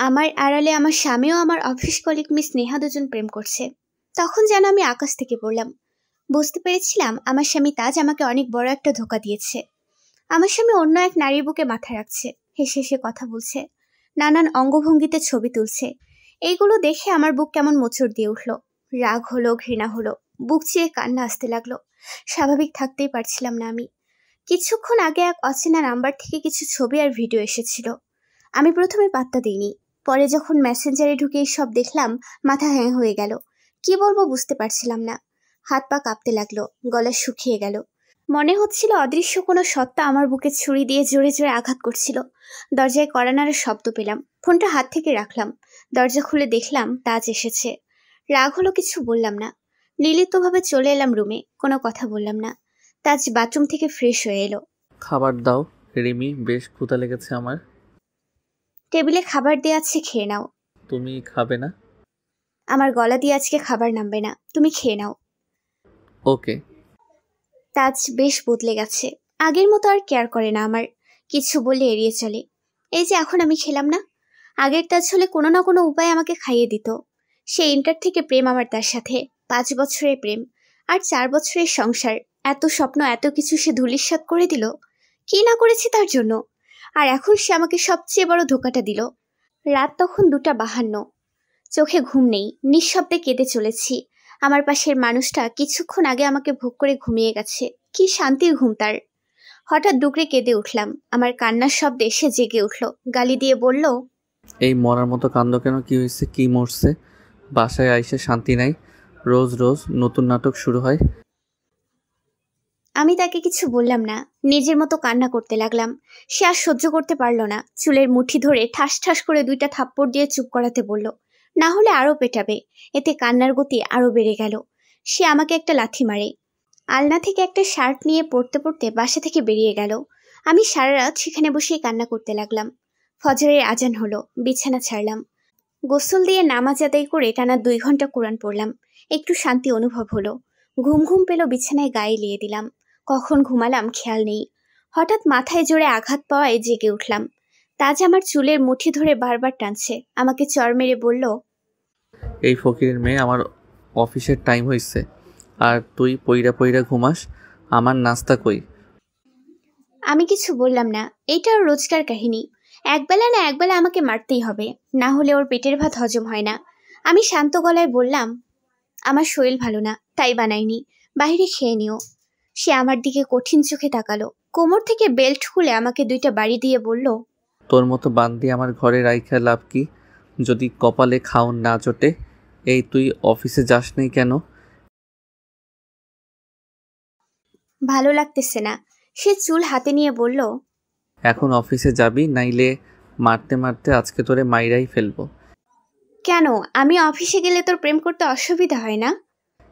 আমার আড়ালে আমার স্বামীও আমার অফিস কলিগ মিস নেহা দুজন প্রেম করছে। তখন যেন আমি আকাশ থেকে পড়লাম। বুঝতে পেরেছিলাম আমার স্বামী তাজ আমাকে অনেক বড় একটা ধোঁকা দিয়েছে। আমার স্বামী অন্য এক নারীর বুকে মাথা রাখছে, হেসে হেসে কথা বলছে, নানান অঙ্গভঙ্গিতে ছবি তুলছে। এইগুলো দেখে আমার বুক কেমন মোচড় দিয়ে উঠল। রাগ হলো, ঘৃণা হলো, বুক চিয়ে কান্না আসতে লাগলো। স্বাভাবিক থাকতেই পারছিলাম না আমি। কিছুক্ষণ আগে এক অচেনা নাম্বার থেকে কিছু ছবি আর ভিডিও এসেছিল। আমি প্রথমে পাত্তা দিইনি। পরে যখন মেসেঞ্জারে ঢুকে সব দেখলাম, মাথা হ্যাং হয়ে গেল। কি বলবো বুঝতে পারছিলাম না। হাত পা কাঁপতে লাগলো, গলা শুকিয়ে গেল। মনে হচ্ছিল অদৃশ্য কোনো সত্তা আমার বুকে ছুরি দিয়ে জোরে জোরে আঘাত করছিল। দরজায় কড়া নাড়ার শব্দ পেলাম। ফোনটা হাত থেকে রাখলাম। দরজা খুলে দেখলাম তাজ এসেছে। রাগ হলো, কিছু বললাম না। নির্লিপ্তভাবে চলে এলাম রুমে, কোনো কথা বললাম না। তাজ বাথরুম থেকে ফ্রেশ হয়ে এলো। খাবার দাও রিমি, বেশ ক্ষুধা লেগেছে আমার। টেবিলে খাবার দেয়া আছে, খেয়ে নাও। তুমি খাবে না? আমার গলা দিয়ে আজকে খাবার নামবে না, তুমি খেয়ে নাও। ওকে। তাজ বেশ বদলে গেছে। আগের মতো আর কেয়ার করে না আমার। কিছু বলে এড়িয়ে চলে। এই যে এখন আমি খেলাম না, আগের তাজ হলে কোনো না কোনো উপায়ে আমাকে খাইয়ে দিত। সে ইন্টার থেকে প্রেম আমার তার সাথে, 5 বছরের প্রেম, আর 4 বছরের সংসার। এত স্বপ্ন, এত কিছু সে ধূলিসাৎ করে দিল। কি না করেছি তার জন্য। আর এখন সে আমাকে সবচেয়ে বড় ধোকাটা দিল। রাত তখন 2:52। চোখে ঘুম নেই, নিঃশব্দে কেঁদে চলেছি। আমার পাশের মানুষটা কিছুক্ষণ আগে আমাকে ভোগ করে ঘুমিয়ে গেছে। কি শান্তির ঘুম তার। হঠাৎ ডুকরে কেঁদে উঠলাম। আমার কান্নার শব্দে সে জেগে উঠল, গালি দিয়ে বলল, এই মরার মতো কান্দ কেন? কি হয়েছে? কি মরছে? বাসায় আইসে শান্তি নাই, রোজ রোজ নতুন নাটক শুরু হয়। আমি তাকে কিছু বললাম না। নিজের মতো কান্না করতে লাগলাম। সে আর সহ্য করতে পারল না। চুলের মুঠি ধরে ঠাস ঠাস করে 2টা থাপ্পড় দিয়ে চুপ করাতে বলল, না হলে আরো পেটাবে। এতে কান্নার গতি আরো বেড়ে গেল। সে আমাকে একটা লাথি মারে। আলনা থেকে একটা শার্ট নিয়ে পড়তে পড়তে বাসা থেকে বেরিয়ে গেল। আমি সারা রাত সেখানে বসেই কান্না করতে লাগলাম। ফজরের আজান হলো, বিছানা ছাড়লাম। গোসল দিয়ে নামাজ আদায় করে টানা 2 ঘন্টা কোরআন পড়লাম। একটু শান্তি অনুভব হলো। ঘুম ঘুম পেল, বিছানায় গায়ে লিয়ে দিলাম। কখন ঘুমালাম খেয়াল নেই। হঠাৎ মাথায় জোরে আঘাত পাওয়ায় জেগে উঠলাম। তাজ আমার চুলের মুঠি ধরে বারবার টানছে, আমাকে চড় মেরে বলল, এই ফকিরের মেয়ে, আমার অফিসের টাইম হয়েছে আর তুই পইরা পইরা ঘুমাস। আমার নাস্তা কই? আমি কিছু বললাম না। এইটা ওর রোজকার কাহিনী। একবেলা না একবেলা আমাকে মারতেই হবে, না হলে ওর পেটের ভাত হজম হয় না। আমি শান্ত গলায় বললাম, আমার শরীর ভালো না, তাই বানাইনি, বাইরে খেয়ে নিও। সে আমার দিকে কঠিন চোখে তাকালো। কোমর থেকে বেল্ট খুলে আমাকে 2টা বাড়ি দিয়ে বলল, তোর মতো বান্দি আমার ঘরে রাইখা লাভ কি, যদি কপালে খাওন না জোটে? এই তুই অফিসে যাস নাই কেন? ভালো লাগতেছে না। সে চুল হাতে নিয়ে বলল, এখন অফিসে যাবি, নাইলে মারতে মারতে আজকে তোরে মাইরাই ফেলবো। কেন? আমি অফিসে গেলে তোর প্রেম করতে অসুবিধা হয় না?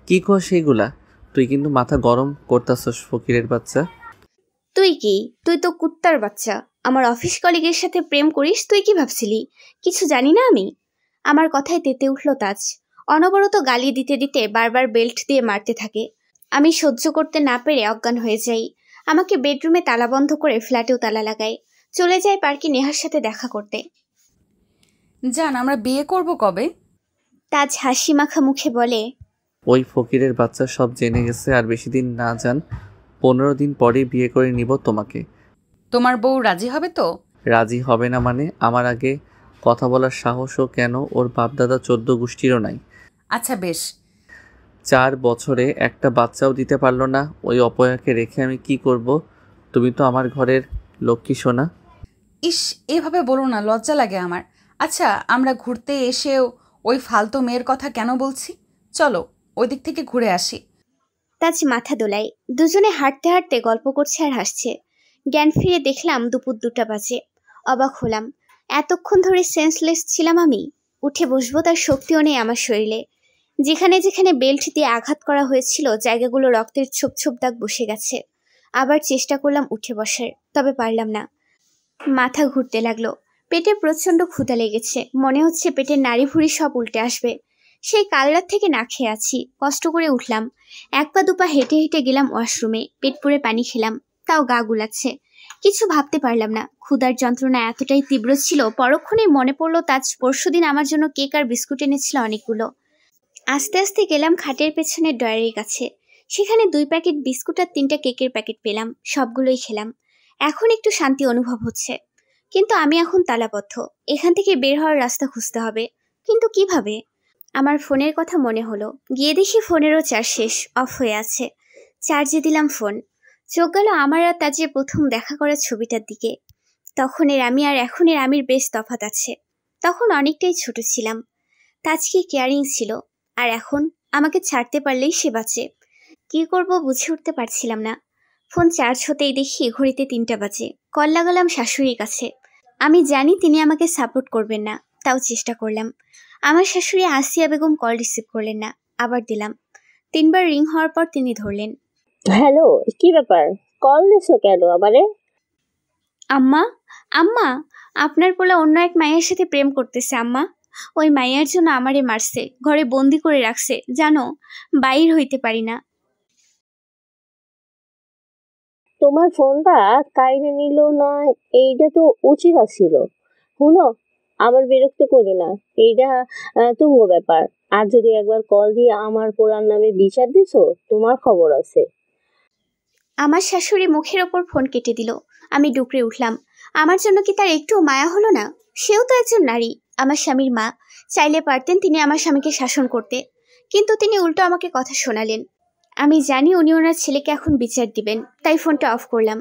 কি কর সেইগুলা? তুই কিন্তু মাথা গরম করতাছস ফকিরের বাচ্চা। তুই কি? তুই তো কুত্তার বাচ্চা। আমার অফিস কলিগের সাথে প্রেম করিস, তুই কি ভাবছিলি? কিছু জানি না আমি? আমার কথায় তেতে উঠল তাজ। অনবরত গালি দিতে দিতে বারবার বেল্ট দিয়ে মারতে থাকে। আমি সহ্য করতে না পেরে অজ্ঞান হয়ে যাই। আমাকে বেডরুমে তালা বন্ধ করে ফ্ল্যাটেও তালা লাগায়। চলে যায় পার্কে নেহার সাথে দেখা করতে। জান, আমরা বিয়ে করব কবে? তাজ হাসি মাখা মুখে বলে, ওই ফকিরের বাচ্চা সব জেনে গেছে, আর বেশি দিন না যান, 15 দিন পরেই বিয়ে করে নিব তোমাকে। তোমার বউ রাজি হবে তো? রাজি হবে না মানে? আমার আগে কথা বলার সাহসও কেন ওর বাপদাদা 14 গোষ্ঠীরও নাই। আচ্ছা বেশ। 4 বছরে একটা বাচ্চাও দিতে পারলো না ওই অপয়াকে রেখে আমি কি করব? তুমি তো আমার ঘরের লক্ষ্মী সোনা। ইস, এভাবে বলো না, লজ্জা লাগে আমার। আচ্ছা, আমরা ঘুরতে এসেও ওই ফালতু মেয়ের কথা কেন বলছি? চলো ওই দিক থেকে ঘুরে আসি। তাজ মাথা দোলায়। দুজনে হাঁটতে হাঁটতে গল্প করছে আর হাসছে। জ্ঞান ফিরে দেখলাম দুপুর 2টা বাজে। অবাক হলাম। এতক্ষণ ধরে সেন্সলেস ছিলাম আমি। উঠে বসবো তার শক্তিও নেই আমার শরীরে। যেখানে যেখানে বেল্ট দিয়ে আঘাত করা হয়েছিল জায়গাগুলো রক্তের ছোপ ছোপ দাগ বসে গেছে। আবার চেষ্টা করলাম উঠে বসার, তবে পারলাম না। মাথা ঘুরতে লাগলো। পেটে প্রচন্ড ক্ষুধা লেগেছে। মনে হচ্ছে পেটের নাড়ি ভুড়ি সব উল্টে আসবে। সেই কাল রাত থেকে না খেয়ে আছি। কষ্ট করে উঠলাম। 1 পা 2 পা হেঁটে হেঁটে গেলাম ওয়াশরুমে। পেট পুড়ে পানি খেলাম, তাও গা গুলাচ্ছে। কিছু ভাবতে পারলাম না। ক্ষুধার যন্ত্রণা এতটাই তীব্র ছিল, পরক্ষণেই মনে পড়লো তাজ পরশুদিন আমার জন্য কেক আর বিস্কুট এনেছিল অনেকগুলো। আস্তে আস্তে গেলাম খাটের পেছনের ডয়ারের কাছে। সেখানে 2 প্যাকেট বিস্কুট আর 3টা কেকের প্যাকেট পেলাম। সবগুলোই খেলাম। এখন একটু শান্তি অনুভব হচ্ছে, কিন্তু আমি এখন তালাবদ্ধ। এখান থেকে বের হওয়ার রাস্তা খুঁজতে হবে, কিন্তু কিভাবে? আমার ফোনের কথা মনে হলো। গিয়ে দেখি ফোনেরও চার্জ শেষ, অফ হয়ে আছে। চার্জে দিলাম ফোন। চোখ গেল আমার আর তাজের প্রথম দেখা করা ছবিটার দিকে। তখনের আমি আর এখনের আমির বেশ তফাৎ আছে। তখন অনেকটাই ছোট ছিলাম। তাজ কি কেয়ারিং ছিল, আর এখন আমাকে ছাড়তে পারলেই সে বাঁচে। কি করব বুঝে উঠতে পারছিলাম না। ফোন চার্জ হতেই দেখি ঘড়িতে 3টা বাজে। কল লাগালাম শাশুড়ির কাছে। আমি জানি তিনি আমাকে সাপোর্ট করবেন না, তাও চেষ্টা করলাম। আমার শাশুড়ি আসিয়া বেগম কল রিসিভ করলেন না। আবার দিলাম। 3বার রিং হওয়ার পর তিনি ধরলেন। হ্যালো, কি ব্যাপার? কল দিছো কেন আমারে? আম্মা, আম্মা, আপনার পোলা অন্য এক মায়ের সাথে প্রেম করতেছে আম্মা। ওই মায়ের জন্য আমারে মারছে, ঘরে বন্দি করে রাখছে, জানো, বাইর হইতে পারি না। তোমার ফোনটা কাইরে নিল না, এইটা তো উচিত ছিল। শুনো, আমার বিরক্ত করো না, এইটা তুঙ্গ ব্যাপার। আর যদি একবার কল দিয়ে আমার পোলার নামে বিচার দিছো, তোমার খবর আছে। আমার শাশুড়ি মুখের ওপর ফোন কেটে দিল। আমি ডুকরে উঠলাম। আমার জন্য কি তার একটুও মায়া হলো না? সেও তো একজন নারী, আমার স্বামীর মা। চাইলে পারতেন তিনি আমার স্বামীকে শাসন করতে, কিন্তু তিনি উল্টো আমাকে কথা শোনালেন। আমি জানি উনি ওনার ছেলেকে এখন বিচার দিবেন, তাই ফোনটা অফ করলাম।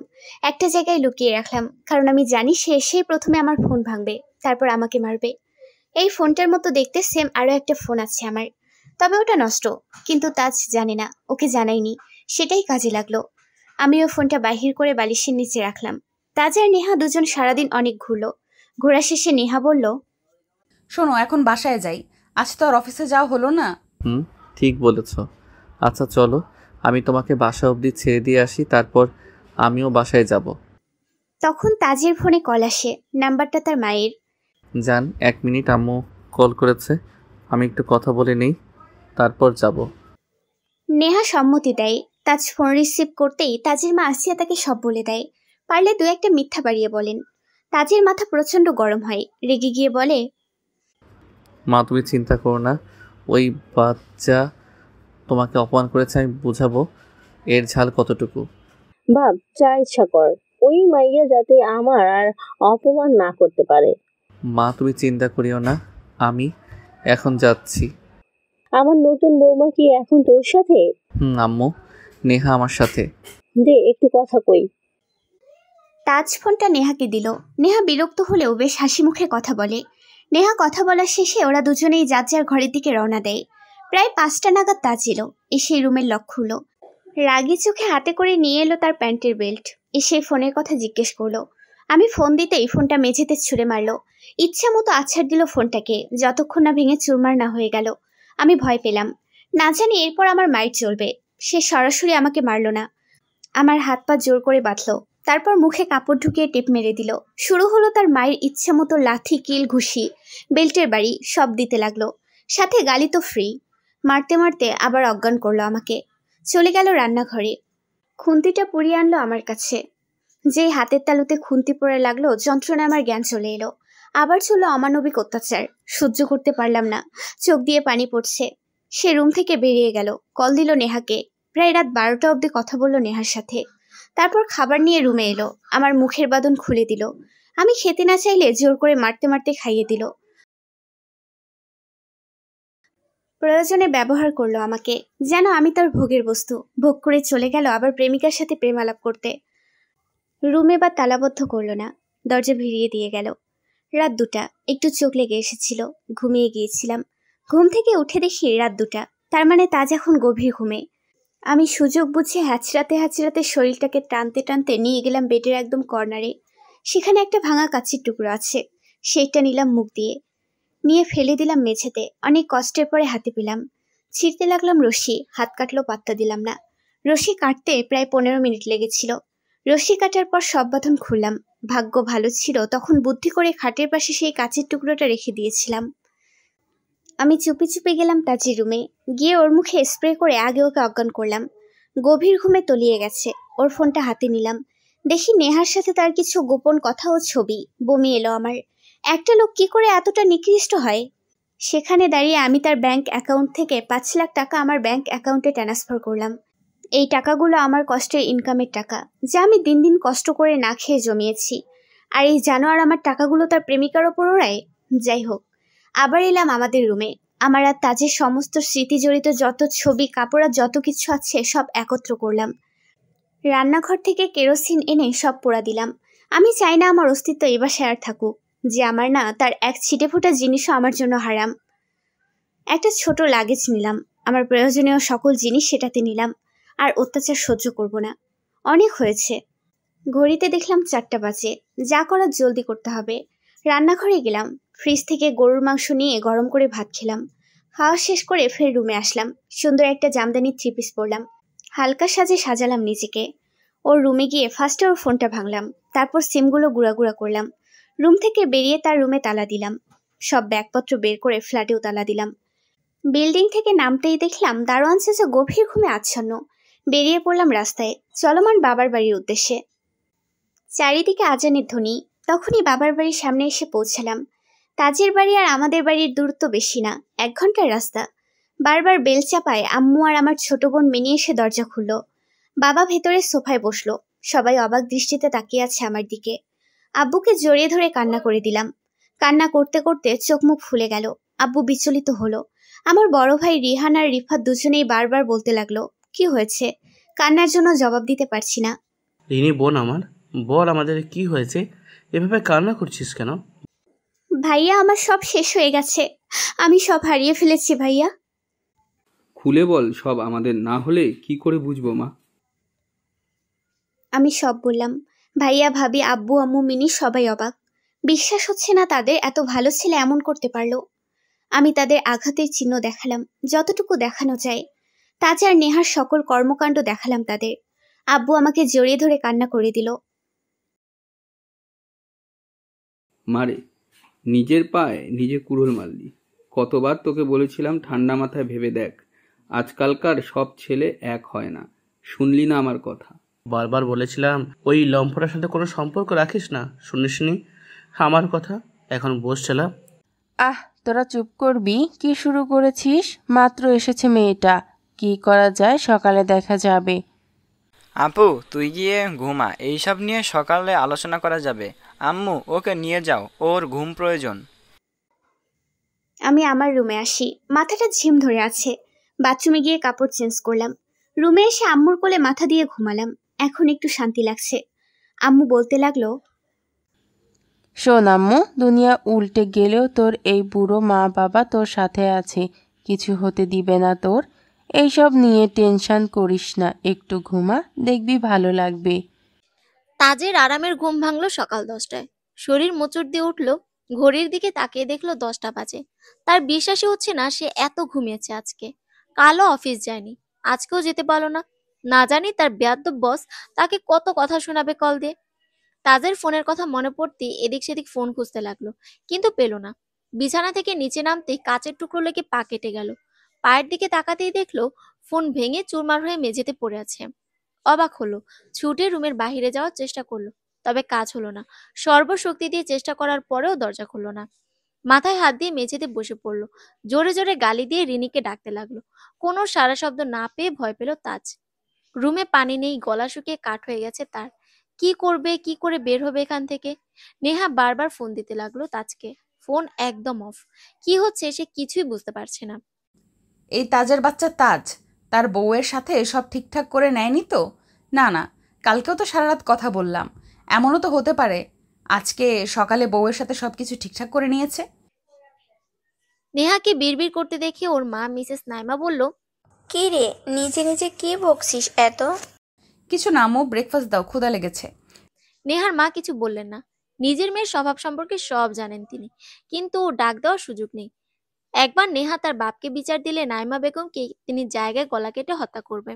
একটা জায়গায় লুকিয়ে রাখলাম, কারণ আমি জানি সে এসেই প্রথমে আমার ফোন ভাঙবে, তারপর আমাকে মারবে। এই ফোনটার মতো দেখতে সেম আরও একটা ফোন আছে আমার, তবে ওটা নষ্ট। কিন্তু তাজ জানে না, ওকে জানাইনি, সেটাই কাজে লাগলো। আমি ওই ফোনটা বাহির করে বালিশের নিচে রাখলাম। তাজ আর নেহা দুজন সারাদিন অনেক ঘুরলো। ঘোরা শেষে নেহা বলল, শোনো, এখন বাসায় যাই। আজ তো আর অফিসে যাওয়া হলো না। ঠিক বলেছ। আচ্ছা চলো, আমি তোমাকে বাসা অবধি ছেড়ে দিয়ে আসি, তারপর আমিও বাসায় যাব। তখন তাজের ফোনে কল আসে। নাম্বারটা তার মায়ের। জান, 1 মিনিট, আম্মু কল করেছে, আমি একটু কথা বলে নেই, তারপর যাব। নেহা সম্মতি দেয়। তাজ ফোন রিসিভ করতেই তাজের মা আসিয়া তাকে সব বলে দেয়। পারলে 2-1টা মিথ্যা বাড়িয়ে বলেন। তাজের মাথা প্রচণ্ড গরম হয়, রেগে গিয়ে বলে, মা তুমি চিন্তা করো না, ওই বাচ্চা তোমাকে অপমান করেছে, আমি বুঝাবো এর ঝাল কতটুকু। বাপ, যা ইচ্ছা কর, ওই মাইয়া যাতে আমার আর অপমান না করতে পারে। মা তুমি চিন্তা করিও না, আমি এখন যাচ্ছি। আমার নতুন বৌমা কি এখন তোর সাথে? আম্মু, নেহা আমার সাথে। দে একটু কথা কই। তাজ ফোনটা নেহাকে দিল। নেহা বিরক্ত হলেও বেশ হাসি মুখে কথা বলে। নেহা কথা বলার শেষে ওরা দুজনেই যার যার ঘরের দিকে রওনা দেয়। প্রায় 5টা নাগাদ তাজ এলো। এসে রুমের লক খুলল। রাগি চোখে হাতে করে নিয়ে এলো তার প্যান্টের বেল্ট। এসে ফোনের কথা জিজ্ঞেস করলো। আমি ফোন দিতেই ফোনটা মেঝেতে ছুঁড়ে মারলো। ইচ্ছা মতো আছাড় দিল ফোনটাকে, যতক্ষণ না ভেঙে চুরমার না হয়ে গেল। আমি ভয় পেলাম, না জানি এরপর আমার মাইর চলবে। সে সরাসরি আমাকে মারলো না, আমার হাত পা জোর করে বাঁধলো। তারপর মুখে কাপড় ঢুকিয়ে টেপ মেরে দিল। শুরু হলো তার মায়ের ইচ্ছা মতো লাথি, কিল, ঘুষি, বেল্টের বাড়ি সব দিতে লাগলো। সাথে গালি তো ফ্রি। মারতে মারতে আবার অজ্ঞান করলো আমাকে। চলে গেল রান্নাঘরে। খুন্তিটা পুড়িয়ে আনলো আমার কাছে। যেই হাতের তালুতে খুন্তি পড়ে লাগলো, যন্ত্রণা আমার জ্ঞান চলে এলো। আবার চললো অমানবিক অত্যাচার। সহ্য করতে পারলাম না, চোখ দিয়ে পানি পড়ছে। সে রুম থেকে বেরিয়ে গেল। কল দিল নেহাকে। প্রায় রাত 12টা অবধি কথা বলল নেহার সাথে। তারপর খাবার নিয়ে রুমে এলো। আমার মুখের বাঁধন খুলে দিল। আমি খেতে না চাইলে জোর করে মারতে মারতে খাইয়ে দিল। প্রয়োজনে ব্যবহার করলো আমাকে, যেন আমি তার ভোগের বস্তু। ভোগ করে চলে গেল আবার প্রেমিকার সাথে প্রেম আলাপ করতে। রুমে বা তালাবদ্ধ করলো না, দরজা ভিড়িয়ে দিয়ে গেল। রাত 2টা, একটু চোখ লেগে এসেছিল, ঘুমিয়ে গিয়েছিলাম। ঘুম থেকে উঠে দেখি রাত 2টা, তার মানে তাজ এখন গভীর ঘুমে। আমি সুযোগ বুঝে হাঁচড়াতে হাঁচড়াতে শরীরটাকে টানতে টানতে নিয়ে গেলাম বেডের একদম কর্নারে। সেখানে একটা ভাঙা কাঁচের টুকরো আছে, সেইটা নিলাম মুখ দিয়ে, নিয়ে ফেলে দিলাম মেঝেতে। অনেক কষ্টের পরে হাতে পেলাম। ছিঁড়তে লাগলাম রশি, হাত কাটলো, পাত্তা দিলাম না। রশি কাটতে প্রায় 15 মিনিট লেগেছিল। রশি কাটার পর সব বাঁধন খুললাম। ভাগ্য ভালো ছিল, তখন বুদ্ধি করে খাটের পাশে সেই কাঁচের টুকরোটা রেখে দিয়েছিলাম। আমি চুপি চুপি গেলাম তাজির রুমে। গিয়ে ওর মুখে স্প্রে করে আগে ওকে অজ্ঞান করলাম। গভীর ঘুমে তলিয়ে গেছে। ওর ফোনটা হাতে নিলাম। দেখি নেহার সাথে তার কিছু গোপন কথা ও ছবি। বমি এলো আমার। একটা লোক কি করে এতটা নিকৃষ্ট হয়? সেখানে দাঁড়িয়ে আমি তার ব্যাংক অ্যাকাউন্ট থেকে 5 লাখ টাকা আমার ব্যাংক অ্যাকাউন্টে ট্রান্সফার করলাম। এই টাকাগুলো আমার কষ্টের ইনকামের টাকা, যা আমি দিন দিন কষ্ট করে না খেয়ে জমিয়েছি। আর এই জানোয়ার আমার টাকাগুলো তার প্রেমিকার ওপর ওড়ায়। যাই হোক, আবার এলাম আমাদের রুমে। আমার আর তাজের সমস্ত স্মৃতি জড়িত যত ছবি, কাপড় আর যত কিছু আছে সব একত্র করলাম। রান্নাঘর থেকে কেরোসিন এনে সব পোড়া দিলাম। আমি চাই না আমার অস্তিত্ব এ বাসায় আর থাকুক। যে আমার না, তার এক ছিটে ফোটা জিনিসও আমার জন্য হারাম। একটা ছোট লাগেজ নিলাম, আমার প্রয়োজনীয় সকল জিনিস সেটাতে নিলাম। আর অত্যাচার সহ্য করব না, অনেক হয়েছে। ঘড়িতে দেখলাম 4টা বাজে। যা করার জলদি করতে হবে। রান্নাঘরে গেলাম, ফ্রিজ থেকে গরুর মাংস নিয়ে গরম করে ভাত খেলাম। খাওয়া শেষ করে ফের রুমে আসলাম। সুন্দর একটা জামদানি 3 পিস পরলাম। হালকা সাজে সাজালাম নিজেকে। ওর রুমে গিয়ে ফার্স্টে ওর ফোনটা ভাঙলাম, তারপর সিমগুলো গুঁড়া করলাম। রুম থেকে বেরিয়ে তার রুমে তালা দিলাম। সব ব্যাগপত্র বের করে ফ্ল্যাটেও তালা দিলাম। বিল্ডিং থেকে নামতেই দেখলাম দারোয়ান চাচা গভীর ঘুমে আচ্ছন্ন। বেরিয়ে পড়লাম রাস্তায়, চলমান বাবার বাড়ির উদ্দেশ্যে। চারিদিকে আজানের ধ্বনি। তখনই বাবার বাড়ির সামনে এসে পৌঁছালাম। তাজের বাড়ি আর আমাদের বাড়ির দূরত্ব বেশি না, 1 ঘন্টার রাস্তা। বারবার বেল চাপায় আম্মু আর আমার ছোট বোন মিনি এসে দরজা খুলল। বাবা ভেতরে সোফায় বসলো। সবাই অবাক দৃষ্টিতে তাকিয়ে আছে আমার দিকে। আব্বুকে জড়িয়ে ধরে কান্না করে দিলাম। কান্না করতে করতে চোখ মুখ ফুলে গেল। আব্বু বিচলিত হলো। আমার বড় ভাই রিহান আর রিফাত দুজনেই বারবার বলতে লাগলো, কি হয়েছে? কান্নার জন্য জবাব দিতে পারছি না। রিনি বোন আমার, বল আমাদের কি হয়েছে? এভাবে কান্না করছিস কেন? ভাইয়া, আমার সব শেষ হয়ে গেছে। আমি সব হারিয়ে ফেলেছি ভাইয়া। খুলে বল, সব আমাদের না হলে কি করে বুঝবো মা? আমি সব বললাম। ভাইয়া, ভাবি, আব্বু, আম্মু, মিনি সবাই অবাক। বিশ্বাস হচ্ছে না তাদের এত ভালো ছেলে এমন করতে পারলো। আমি তাদের আঘাতের চিহ্ন দেখালাম, যতটুকু দেখানো যায়। তাজ আর নেহার সকল কর্মকাণ্ড দেখালাম তাদের। আব্বু আমাকে জড়িয়ে ধরে কান্না করে দিল। মারে, নিজের পায়ে নিজে কুড়োল মারলি। কতবার তোকে বলেছিলাম ঠান্ডা মাথায় ভেবে দেখ, আজকালকার সব ছেলে এক হয় না। শুনলি না আমার কথা? বারবার বলেছিলাম ওই লম্ফটার সাথে কোনো সম্পর্ক রাখিস না, শুনিসনি আমার কথা? এখন বসছিলাম। তোরা চুপ করবি? কি শুরু করেছিস? মাত্র এসেছে মেয়েটা, কি করা যায় সকালে দেখা যাবে। আপু, তুই গিয়ে ঘুমা, এইসব নিয়ে সকালে আলোচনা করা যাবে। আম্মু, ওকে নিয়ে যাও, ওর ঘুম প্রয়োজন। আমি আমার রুমে আসি। মাথাটা ঝিম ধরে আছে। বাথরুমে গিয়ে কাপড় চেঞ্জ করলাম। রুমে এসে আম্মুর কোলে মাথা দিয়ে ঘুমালাম। এখন একটু শান্তি লাগছে। আম্মু বলতে লাগলো, শোন আম্মু, দুনিয়া উল্টে গেলেও তোর এই বুড়ো মা বাবা তোর সাথে আছে, কিছু হতে দিবে না তোর। এইসব নিয়ে টেনশন করিস না, একটু ঘুমা, দেখবি ভালো লাগবে। তাজের আরামের ঘুম ভাঙলো সকাল 10টায়। শরীর মোচড় দিয়ে উঠলো। ঘড়ির দিকে তাকিয়ে দেখলো 10টা বাজে। তার বিশ্বাসই হচ্ছে না সে এত ঘুমিয়েছে আজকে। কালও অফিস যায়নি, আজকেও যেতে পারলো না। না জানি তার বেয়াদ্দব বস তাকে কত কথা শোনাবে কল দিয়ে। তাজের ফোনের কথা মনে পড়তেই এদিক সেদিক ফোন খুঁজতে লাগলো, কিন্তু পেল না। বিছানা থেকে নিচে নামতেই কাচের টুকরো লেগে পা কেটে গেল। পায়ের দিকে তাকাতেই দেখলো ফোন ভেঙে চুরমার হয়ে মেঝেতে পড়ে আছে। অবাক হলো, ছুটে রুমের বাহিরে যাওয়ার চেষ্টা করলো, তবে কাজ হলো না। সর্বশক্তি দিয়ে চেষ্টা করার পরেও দরজা খুললো না। মাথায় হাত দিয়ে মেঝেতে বসে পড়লো। জোরে জোরে গালি দিয়ে রিনিকে ডাকতে লাগলো। কোনো সারা শব্দ না পেয়ে ভয় পেল তাজ। রুমে পানি নেই, গলা শুকিয়ে কাঠ হয়ে গেছে তার। কি করবে, কি করে বের হবে এখান থেকে? নেহা বারবার ফোন দিতে লাগলো তাজকে। ফোন একদম অফ। কি হচ্ছে সে কিছুই বুঝতে পারছে না। এই তাজের বাচ্চা তাজ তার বউয়ের সাথে সব ঠিকঠাক করে নেয়নি তো? না না, কালকেও তো সারা রাত কথা বললাম। এমনও তো হতে পারে আজকে সকালে বউয়ের সাথে সবকিছু ঠিকঠাক করে নিয়েছে। নেহাকে বিড়বিড় করতে দেখে ওর মা মিসেস নাইমা বলল, কি রে, নিজে নিজে কি বকছিস এত? কিছু না আম্মু, ব্রেকফাস্ট দাও, ক্ষুধা লেগেছে। নেহার মা কিছু বললেন না। নিজের মেয়ের স্বভাব সম্পর্কে সব জানেন তিনি, কিন্তু ডাক দেওয়ার সুযোগ নেই। একবার নেহা তার বাপকে বিচার দিলে নাইমা বেগমকে তিনি জায়গায় গলা কেটে হত্যা করবে।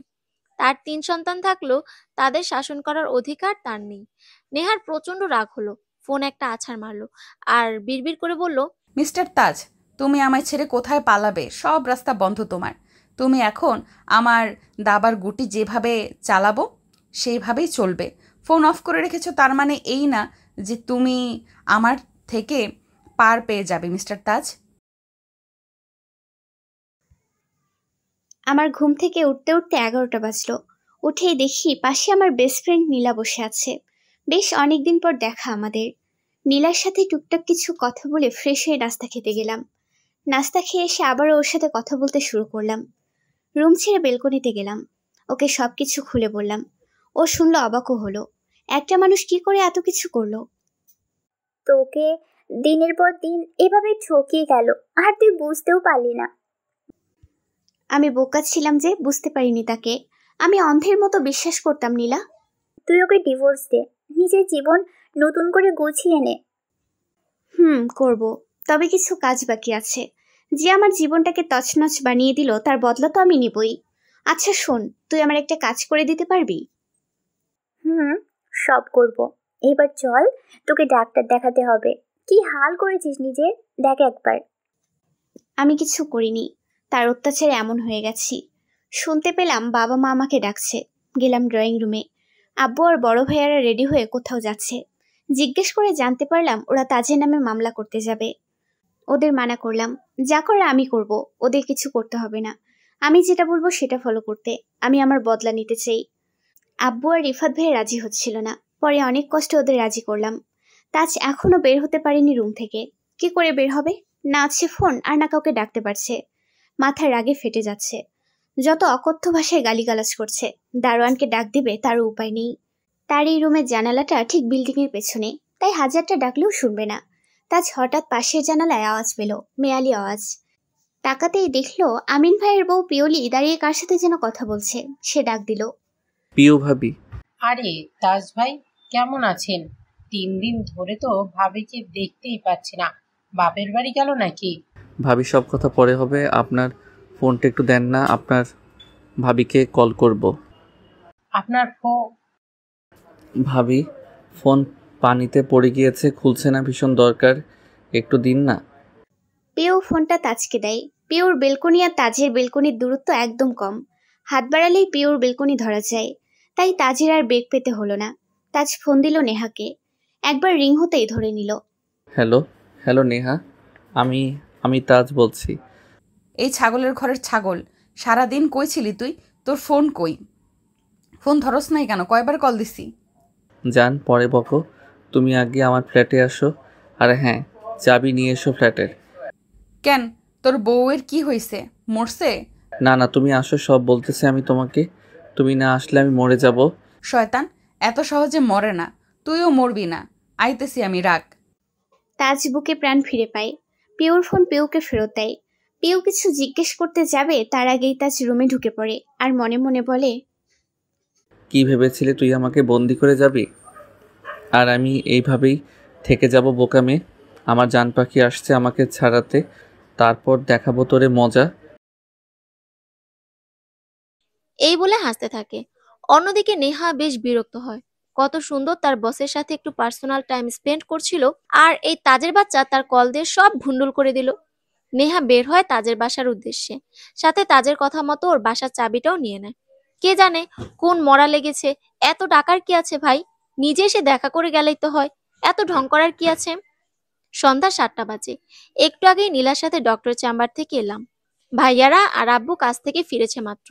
তার 3 সন্তান থাকলেও তাদের শাসন করার অধিকার তার নেই। নেহার প্রচন্ড রাগ হলো, ফোন একটা আছাড় মারলো আর বিড়বিড় করে বলল, মিস্টার তাজ, তুমি আমায় ছেড়ে কোথায় পালাবে? সব রাস্তা বন্ধ তোমার। তুমি এখন আমার দাবার গুটি যেভাবে চালাবো সেইভাবেই চলবে। ফোন অফ করে রেখেছো তার মানে এই না যে তুমি আমার থেকে পার পেয়ে যাবে মিস্টার তাজ। আমার ঘুম থেকে উঠতে উঠতে 11টা বাজলো। উঠেই দেখি পাশে আমার বেস্ট ফ্রেন্ড নীলা বসে আছে। বেশ অনেকদিন পর দেখা আমাদের। নীলার সাথে টুকটাক কিছু কথা বলে ফ্রেশ হয়ে নাস্তা খেতে গেলাম। নাস্তা খেয়ে এসে আবারও ওর সাথে কথা বলতে শুরু করলাম। রুম ছেড়ে বেলকনিতে গেলাম। ওকে সবকিছু খুলে বললাম। ও শুনলো, অবাকও হলো। একটা মানুষ কি করে এত কিছু করলো? তোকে দিনের পর দিন এভাবে ঠকিয়ে গেল, আর তুই বুঝতেও পারলি না। আমি বোকা ছিলাম যে বুঝতে পারিনি তাকে। আমি অন্ধের মতো বিশ্বাস করতাম নীলা। তুই ওকে ডিভোর্স দে, নিজের জীবন নতুন করে গুছিয়ে নে। করব। তবে কিছু কাজ বাকি আছে। যে আমার জীবনটাকে তছনছ বানিয়ে দিল তার বদলা তো আমি নিবই। আচ্ছা শোন, তুই আমার একটা কাজ করে দিতে পারবি? সব করব। এবার চল, তোকে ডাক্তার দেখাতে হবে। কি হাল করেছিস নিজে, দেখ একবার। আমি কিছু করিনি, তার অত্যাচারে এমন হয়ে গেছি। শুনতে পেলাম বাবা মা আমাকে ডাকছে। গেলাম ড্রয়িং রুমে। আব্বু আর বড় ভাইয়ারা রেডি হয়ে কোথাও যাচ্ছে। জিজ্ঞেস করে জানতে পারলাম ওরা তাজের নামে মামলা করতে যাবে। ওদের মানা করলাম, যা করে আমি করব, ওদের কিছু করতে হবে না। আমি যেটা বলবো সেটা ফলো করতে। আমি আমার বদলা নিতে চাই। আব্বু আর রিফাত ভাই রাজি হচ্ছিল না। পরে অনেক কষ্টে ওদের রাজি করলাম। তাজ এখনো বের হতে পারেনি রুম থেকে। কি করে বের হবে? না আছে ফোন, আর না কাউকে ডাকতে পারছে। মাথার রাগে ফেটে যাচ্ছে। যত অকথ্য ভাষায় গালিগালাজ করছে। দারোয়ানকে ডাক দিবে তারও উপায় নেই। তার এই রুমের জানালাটা ঠিক বিল্ডিংয়ের পেছনে, তাই হাজারটা ডাকলেও শুনবে না। তাজ হঠাৎ পাশের জানালায় আওয়াজ পেল, মেয়ালি আওয়াজ। তাকাতেই দেখলো আমিন ভাইয়ের বউ পিওলি দাঁড়িয়ে কার সাথে যেন কথা বলছে। সে ডাক দিল, পিউ ভাবি। আরে তাজ ভাই, কেমন আছেন? 3 দিন ধরে তো ভাবিকে দেখতেই পাচ্ছি না। বাপের বাড়ি গেল নাকি? ভাবি সব কথা পরে হবে, আপনার ফোনটা একটু দেন না, আপনার ভাবিকে কল করব। আপনার ভাবি, ফোন পানিতে পড়ে গিয়েছে, খুলছে না, ভীষণ দরকার, একটু দিন না। পিউ ফোনটা তাজকে দেয়। পিউর বেলকনি আর তাজের বেলকনির দূরত্ব একদম কম। হাত বাড়ালেই পিউর বেলকনি ধরা যায়। তাই তাজের আর বেগ পেতে হলো না। তাজ ফোন দিল নেহাকে। একবার রিং হতেই ধরে নিল। হ্যালো হ্যালো নেহা, আমি তাজ বলছি। এই ছাগলের ঘরের ছাগল, সারাদিন কই ছিলি তুই? তোর ফোন কই? ফোন ধরস নাই কেন? কয়বার কল দিছি? জান পরে বকো, তুমি আগে আমার ফ্ল্যাটে আসো। আর হ্যাঁ, চাবি নিয়ে এসো ফ্ল্যাটের। কেন, তোর বউয়ের কি হয়েছে? মরছে? না না, তুমি আসো, সব বলতেছি আমি তোমাকে। তুমি না আসলে আমি মরে যাব। শয়তান, এত সহজে মরে না, তুইও মরবি না। আইতেছি আমি, রাখ। তাজ বুকে প্রাণ ফিরে পায়। পিউর ফোন পিউকে ফেরত দেয়। পিউ কিছু জিজ্ঞেস করতে যাবে তার আগেই তাজ রুমে ঢুকে পড়ে আর মনে মনে বলে, কি ভেবেছিলে তুই আমাকে বন্দি করে যাবি? আর আমি এইভাবেই থেকে যাব বোকা মেয়ে? আমার জান পাখি আসছে আমাকে ছাড়াতে, তারপর দেখাবো তোরে মজা। এই বলে হাসতে থাকে। অন্যদিকে নেহা বেশ বিরক্ত হয়। কত সুন্দর তার বসের সাথে একটু পার্সোনাল টাইম স্পেন্ড করছিল, আর এই তাজের বাচ্চা তার কল দিয়ে সব ভুন্ডুল করে দিল। নেহা বের হয় তাজের বাসার উদ্দেশ্যে। সাথে তাজের কথা মতো ওর বাসার চাবিটাও নিয়ে নেয়। কে জানে কোন মরা লেগেছে। এত টাকার কি আছে ভাই? নিজে এসে দেখা করে গেলেই তো হয়। এত ঢং করার কি আছে? সন্ধ্যা 7টা বাজে। একটু আগেই নীলার সাথে ডক্টর চেম্বার থেকে এলাম। ভাইয়ারা আর আব্বু কাজ থেকে ফিরেছে মাত্র।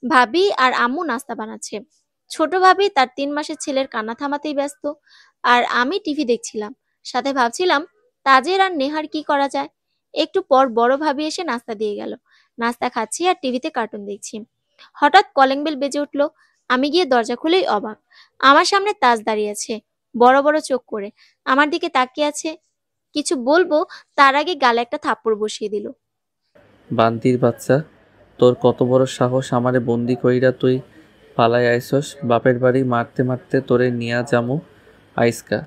ভাবি আর আম্মু নাস্তা বানাচ্ছে। ছোট ভাবি তার 3 মাসের ছেলের কান্না থামাতেই ব্যস্ত। আর আমি টিভি দেখছিলাম। সাথে ভাবছিলাম তাজের আর নেহার কি করা যায়। একটু পর বড় ভাবি এসে নাস্তা দিয়ে গেল। নাস্তা খাচ্ছি আর টিভিতে কার্টুন দেখছি। হঠাৎ কলিং বেল বেজে উঠলো। আমি গিয়ে দরজা খুলেই অবাক। আমার সামনে তাজ দাঁড়িয়ে আছে, বড় বড় চোখ করে আমার দিকে তাকিয়ে আছে। কিছু বলবো তার আগে গালে একটা থাপ্পড় বসিয়ে দিল। বান্তির বাচ্চা, তোর কত বড় সাহস আমারে বন্দি কইরা তুই পালাই আইসস? বাপের বাড়ি মারতে মারতে তোরে নিয়া যামু আইসকা।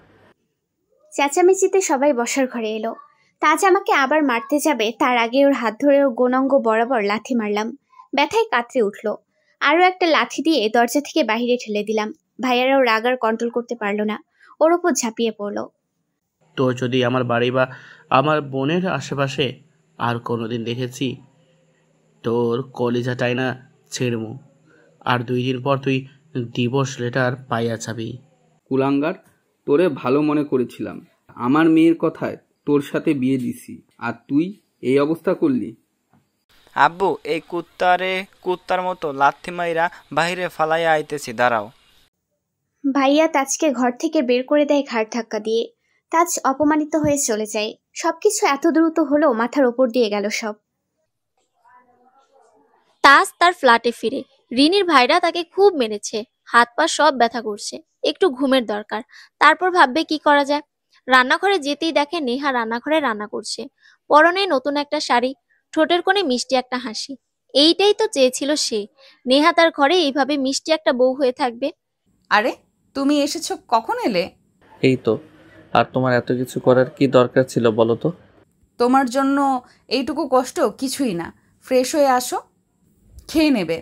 চেঁচামেচিতে সবাই বসার ঘরে এলো। তাজ আমাকে আবার মারতে যাবে তার আগে ওর হাত ধরে ওর গোনাঙ্গ বরাবর লাথি মারলাম। ব্যথায় কাতরে উঠল। আরও একটা লাথি দিয়ে দরজা থেকে বাহিরে ঠেলে দিলাম। ভাইয়ারাও রাগ আর কন্ট্রোল করতে পারল না, ওর ওপর ঝাঁপিয়ে পড়ল। তোর যদি আমার বাড়ি বা আমার বোনের আশেপাশে আর কোনোদিন দেখেছি, তোর কলিজাটাই না ছেড়মু। আর 2 দিন পর তুই ডিভোর্স লেটার পাইয়া যাবি। কুলাঙ্গার, তোরে ভালো মনে করেছিলাম। আমার মেয়ের কথায় তোর সাথে বিয়ে দিছি, আর তুই এই অবস্থা করলি। আব্বু, এই কুত্তার মতো লাথি মাইরা বাহিরে ফালাইয়া আইতেছি, দাঁড়াও। ভাইয়া তাজকে ঘর থেকে বের করে দেয় ঘাড় ধাক্কা দিয়ে। তাজ অপমানিত হয়ে চলে যায়। সবকিছু এত দ্রুত হলেও মাথার ওপর দিয়ে গেল সব। তাজ তার ফ্ল্যাটে ফিরে। রিনির ভাইরা তাকে খুব মেরেছে, হাত পা সব ব্যথা করছে, একটু ঘুমের দরকার। তারপর ভাববে কি করা যায়। রান্নাঘরে যেতেই দেখে নেহা রান্নাঘরে রান্না করছে। পরনে নতুন একটা শাড়ি, ঠোঁটের কোণে মিষ্টি একটা হাসি। এইটাই তো চেয়েছিল সে, নেহা তার ঘরে এইভাবে মিষ্টি একটা বউ হয়ে থাকবে। আরে তুমি এসেছো, কখন এলে? এই তো। আর তোমার এত কিছু করার কি দরকার ছিল বলো তো? তোমার জন্য এইটুকু কষ্ট কিছুই না। ফ্রেশ হয়ে আসো, খেয়ে নেবে।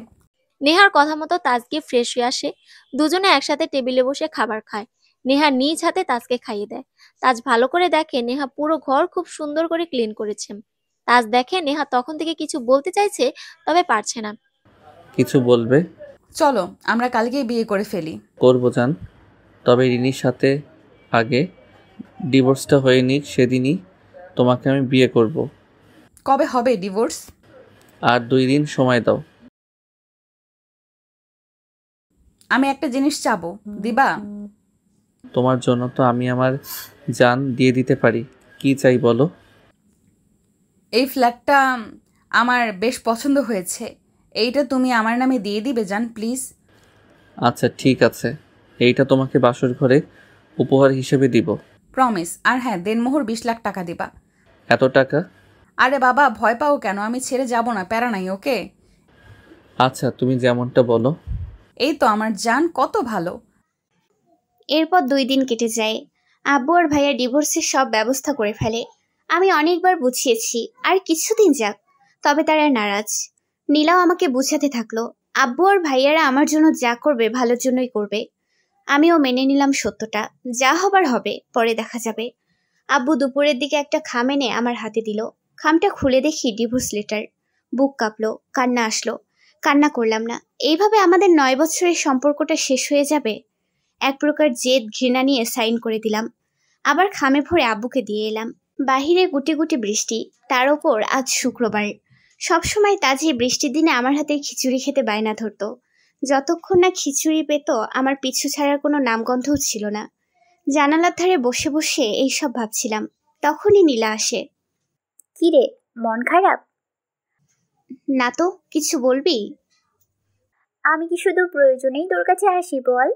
নেহার কথা মতো তাজ গিয়ে ফ্রেশ হয়ে আসে। দুজনে একসাথে টেবিলে বসে খাবার খায়। নেহা নিজ হাতে তাজকে খাইয়ে দেয়। তাজ ভালো করে দেখে নেহা পুরো ঘর খুব সুন্দর করে ক্লিন করেছে। তাজ দেখে নেহা তখন থেকে কিছু বলতে চাইছে, তবে পারছে না। কিছু বলবে? চলো আমরা কালকেই বিয়ে করে ফেলি। করবো জান, তবে রিনির সাথে আগে ডিভোর্সটা হয়ে নিক, সেদিনই তোমাকে আমি বিয়ে করব। কবে হবে ডিভোর্স? আর 2 দিন সময় দাও। আমি একটা জিনিস চাবো, দিবা? তোমার জন্য তো আমি আমার জান দিয়ে দিতে পারি। কি চাই বলো? এই ফ্ল্যাটটা আমার বেশ পছন্দ হয়েছে, এইটা তুমি আমার নামে দিয়ে দিবে জান, প্লিজ। আচ্ছা ঠিক আছে, এইটা তোমাকে বাসর ঘরে উপহার হিসেবে দিব। প্রমিস। আর হ্যাঁ, দেনমোহর 20 লাখ টাকা দিবা। এত টাকা? আরে বাবা, ভয় পাও কেন? আমি ছেড়ে যাব না, প্যারা নাই, ওকে? আচ্ছা তুমি যেমনটা বলো। এই তো আমার জান, কত ভালো। এরপর 2 দিন কেটে যায়। আব্বু আর ভাইয়া ডিভোর্সের সব ব্যবস্থা করে ফেলে। আমি অনেকবার বুঝিয়েছি আর কিছুদিন যাক, তবে তারা নারাজ। নীলাও আমাকে বুঝাতে থাকলো, আব্বু আর ভাইয়ারা আমার জন্য যা করবে ভালোর জন্যই করবে। আমিও মেনে নিলাম সত্যটা, যা হবার হবে, পরে দেখা যাবে। আব্বু দুপুরের দিকে একটা খাম এনে আমার হাতে দিল। খামটা খুলে দেখি ডিভোর্স লেটার। বুক কাঁপলো, কান্না আসলো। কান্না করলাম না। এইভাবে আমাদের 9 বছরের সম্পর্কটা শেষ হয়ে যাবে? এক প্রকার জেদ ঘৃণা নিয়ে সাইন করে দিলাম। আবার খামে ভরে আব্বুকে দিয়ে এলাম। বাহিরে গুটি গুটি বৃষ্টি, তার ওপর আজ শুক্রবার। সবসময় তাজে বৃষ্টির দিনে আমার হাতে খিচুড়ি খেতে বায়না ধরতো। যতক্ষণ না খিচুড়ি পেত আমার পিছু ছাড়ার কোনো নামগন্ধও ছিল না। জানালার ধারে বসে বসে এইসব ভাবছিলাম, তখনই নীলা আসে। কি রে, মন খারাপ? না তো, কিছু বলবি? আমি কি শুধু প্রয়োজনেই তোর কাছে আসি বল?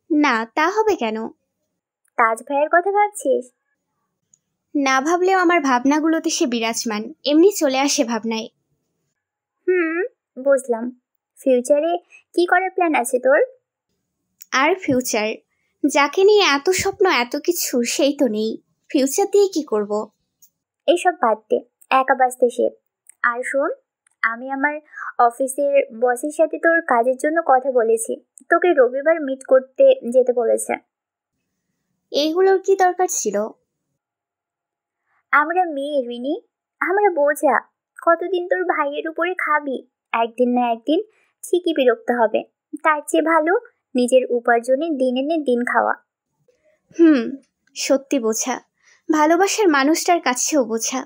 না, তা হবে কেন? তাজ ভাইয়ের কথা ভাবছিস? না ভাবলেও আমার ভাবনাগুলোতে সে বিরাজমান, এমনি চলে আসে ভাবনায়। বুঝলাম। ফিউচারে কি করার প্ল্যান আছে তোর? আর ফিউচার? যাকে নিয়ে এত স্বপ্ন এত কিছু, সেই তো নেই। ফিউচার দিয়ে কি করব? এইসব বাদ দে, একা বাঁচতে শেখ। আর শোন, আমি আমার অফিসের বসের সাথে তোর কাজের জন্য কথা বলেছি। তোকে রবিবার মিট করতে যেতে বলেছে। এইগুলোর কি দরকার ছিল? আমরা মেয়ে রিনি, আমরা বোঝা। কতদিন তোর ভাইয়ের উপরে খাবি? একদিন না একদিন ঠিকই বিরক্ত হবে। তার চেয়ে ভালো নিজের উপার্জনে দিন এনে দিন খাওয়া। সত্যি বোঝা, ভালোবাসার মানুষটার কাছেও বোঝা।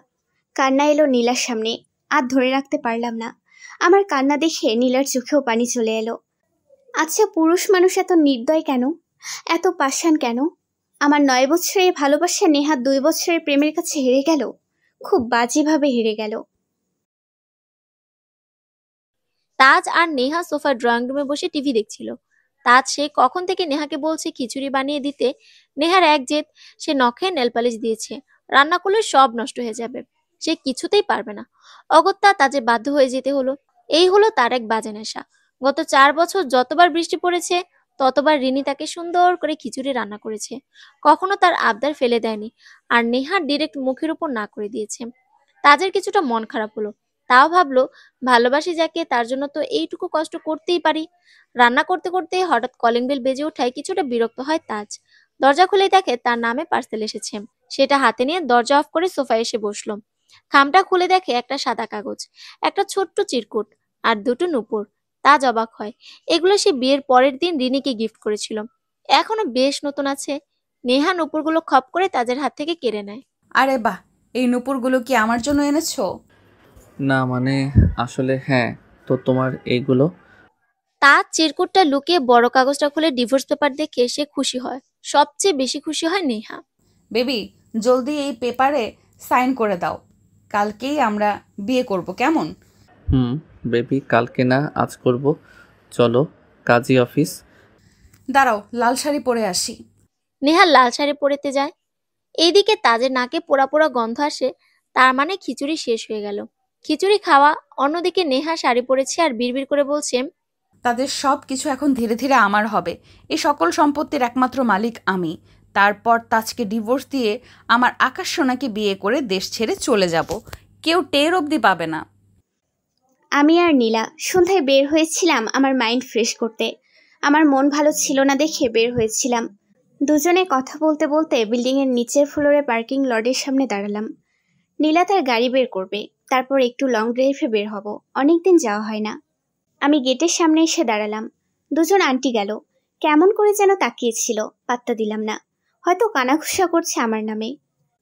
কান্না এলো নীলার সামনে, আর ধরে রাখতে পারলাম না। আমার কান্না দেখে নীলার চোখেও পানি চলে এলো। আচ্ছা, পুরুষ মানুষ এত নির্দয় কেন, এত পাষাণ কেন? আমার 9 বছরের ভালোবাসা নেহা 2 বছরের প্রেমের কাছে হেরে গেল, খুব বাজেভাবে হেরে গেল। তাজ আর নেহা সোফার ড্রয়িং রুমে বসে টিভি দেখছিল। তাজ সে কখন থেকে নেহাকে বলছে খিচুড়ি বানিয়ে দিতে। নেহার এক জেদ, সে নখে নেলপালিশ দিয়েছে, রান্না করলে সব নষ্ট হয়ে যাবে, সে কিছুতেই পারবে না। অগত্যা তাজে বাধ্য হয়ে যেতে হলো। এই হলো তার এক বাজে নেশা। গত 4 বছর যতবার বৃষ্টি পড়েছে ততবার রিনি তাকে সুন্দর করে খিচুড়ি রান্না করেছে, কখনো তার আবদার ফেলে দেয়নি, আর নেহার ডিরেক্ট মুখের উপর না করে দিয়েছে। তাজের কিছুটা মন খারাপ হলো, তাও ভাবলো ভালোবাসি যাকে তার জন্য তো এইটুকু কষ্ট করতেই পারি। রান্না করতে করতে হঠাৎ কলিং বেল বেজে ওঠায় কিছুটা বিরক্ত হয় তাজ। দরজা খুলেই দেখে তার নামে পার্সেল এসেছে। সেটা হাতে নিয়ে দরজা অফ করে সোফায় এসে বসলো। খামটা খুলে দেখে একটা সাদা কাগজ, একটা ছোট্ট চিরকুট আর 2টো নূপুর। তাজ অবাক হয়, এগুলো সে বিয়ের পরের দিন রিনিকে গিফট করেছিল। এখনো বেশ নতুন আছে। নেহা নুপুরগুলো খপ করে তাজের হাত থেকে কেড়ে নেয়। আরে বাহ, এই নুপুরগুলো কি আমার জন্য এনেছো? না মানে আসলে হ্যাঁ, তো তোমার এইগুলো? তাজ চিরকুটটা লুকিয়ে বড় কাগজটা খুলে ডিভোর্স পেপার দেখে সে খুশি হয়। সবচেয়ে বেশি খুশি হয় নেহা। বেবি, জলদি এই পেপারে সাইন করে দাও। কালকেই আমরা বিয়ে করব, কেমন? বেবি, কালকে না আজ করব। চলো কাজী অফিস। দাঁড়াও, লাল শাড়ি পরে আসি। নেহা লাল শাড়ি পরেতে যায়। এইদিকে তাজের নাকে পোড়া পোড়া গন্ধ আসে, তার মানে খিচুড়ি শেষ হয়ে গেল। খিচুড়ি খাওয়া। অন্যদিকে নেহা শাড়ি পরেছে আর বিড়বিড় করে বলছে, তাদের সব কিছু এখন ধীরে ধীরে আমার হবে। এই সকল সম্পত্তির একমাত্র মালিক আমি। তারপর তাজকে ডিভোর্স দিয়ে আমার আকাশ সোনাকে বিয়ে করে দেশ ছেড়ে চলে যাব। কেউ টের অবধি পাবে না। আমি আর নীলা সন্ধ্যায় বের হয়েছিলাম আমার মাইন্ড ফ্রেশ করতে। আমার মন ভালো ছিল না দেখে বের হয়েছিলাম। দুজনে কথা বলতে বলতে বিল্ডিংয়ের নিচের ফ্লোরে পার্কিং লটের সামনে দাঁড়ালাম। নীলা তার গাড়ি বের করবে, তারপর একটু লং ড্রাইভে বের হব। অনেকদিন যাওয়া হয় না। আমি গেটের সামনে এসে দাঁড়ালাম। দুজন আন্টি গেল, কেমন করে যেন তাকিয়েছিল, পাত্তা দিলাম না। হয়তো কানাঘুষা করছে আমার নামে।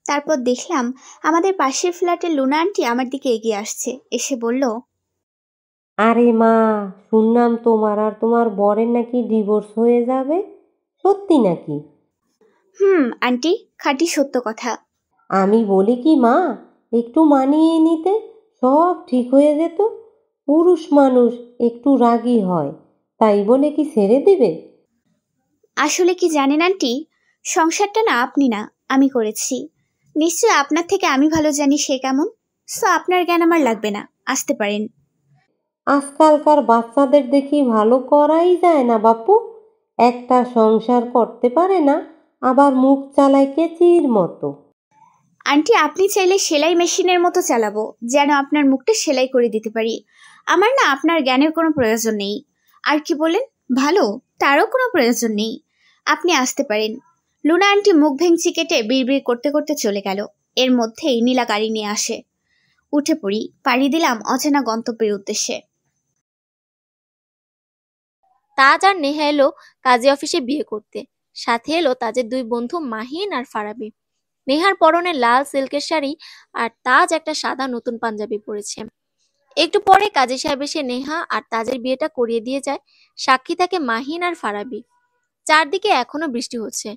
তারপর দেখলাম আমাদের পাশের ফ্ল্যাটের লুনা আন্টি আমার দিকে এগিয়ে আসছে। এসে বলল, আরে মা, শুনলাম তোমার আর তোমার বরের নাকি ডিভোর্স হয়ে যাবে, সত্যি নাকি? আন্টি, খাঁটি সত্য কথা। আমি বলি কি মা, একটু মানিয়ে নিতে, সব ঠিক হয়ে যেত। পুরুষ মানুষ একটু রাগী হয়, তাই বলে কি ছেড়ে দিবে? আসলে কি জানেন আন্টি, সংসারটা না আপনি না আমি করেছি। নিশ্চয় আপনার থেকে আমি ভালো জানি সে কেমন। সো আপনার জ্ঞান আমার লাগবে না, আসতে পারেন। আজকালকার বাচ্চাদের দেখি ভালো করাই যায় না বাপু। একটা সংসার করতে পারে না, আবার মুখ চালায় কেচির মতো। আন্টি, আপনি চাইলে সেলাই মেশিনের মতো চালাবো, যেন আপনার মুখটা সেলাই করে দিতে পারি। আমার না আপনার জ্ঞানের কোনো প্রয়োজন নেই। আর কি বলেন, ভালো, তারও কোনো প্রয়োজন নেই। আপনি আসতে পারেন। লুনা আন্টি মুখ ভেঙচি কেটে বিড়বিড় করতে করতে চলে গেল। এর মধ্যেই নীলা গাড়ি নিয়ে আসে। উঠে পড়ি, পাড়ি দিলাম অচেনা গন্তব্যের উদ্দেশ্যে। তাজ আর নেহা এলো কাজী অফিসে বিয়ে করতে। সাথে এলো তাজের দুই বন্ধু মাহিন আর ফারাবি। নেহার পরনে লাল সিল্কের শাড়ি আর তাজ একটা সাদা নতুন পাঞ্জাবি পরেছে। একটু পরে কাজী সাহেব এসে নেহা আর তাজের বিয়েটা করিয়ে দিয়ে যায়। সাক্ষী থাকে মাহিন আর ফারাবি। চারদিকে এখনো বৃষ্টি হচ্ছে,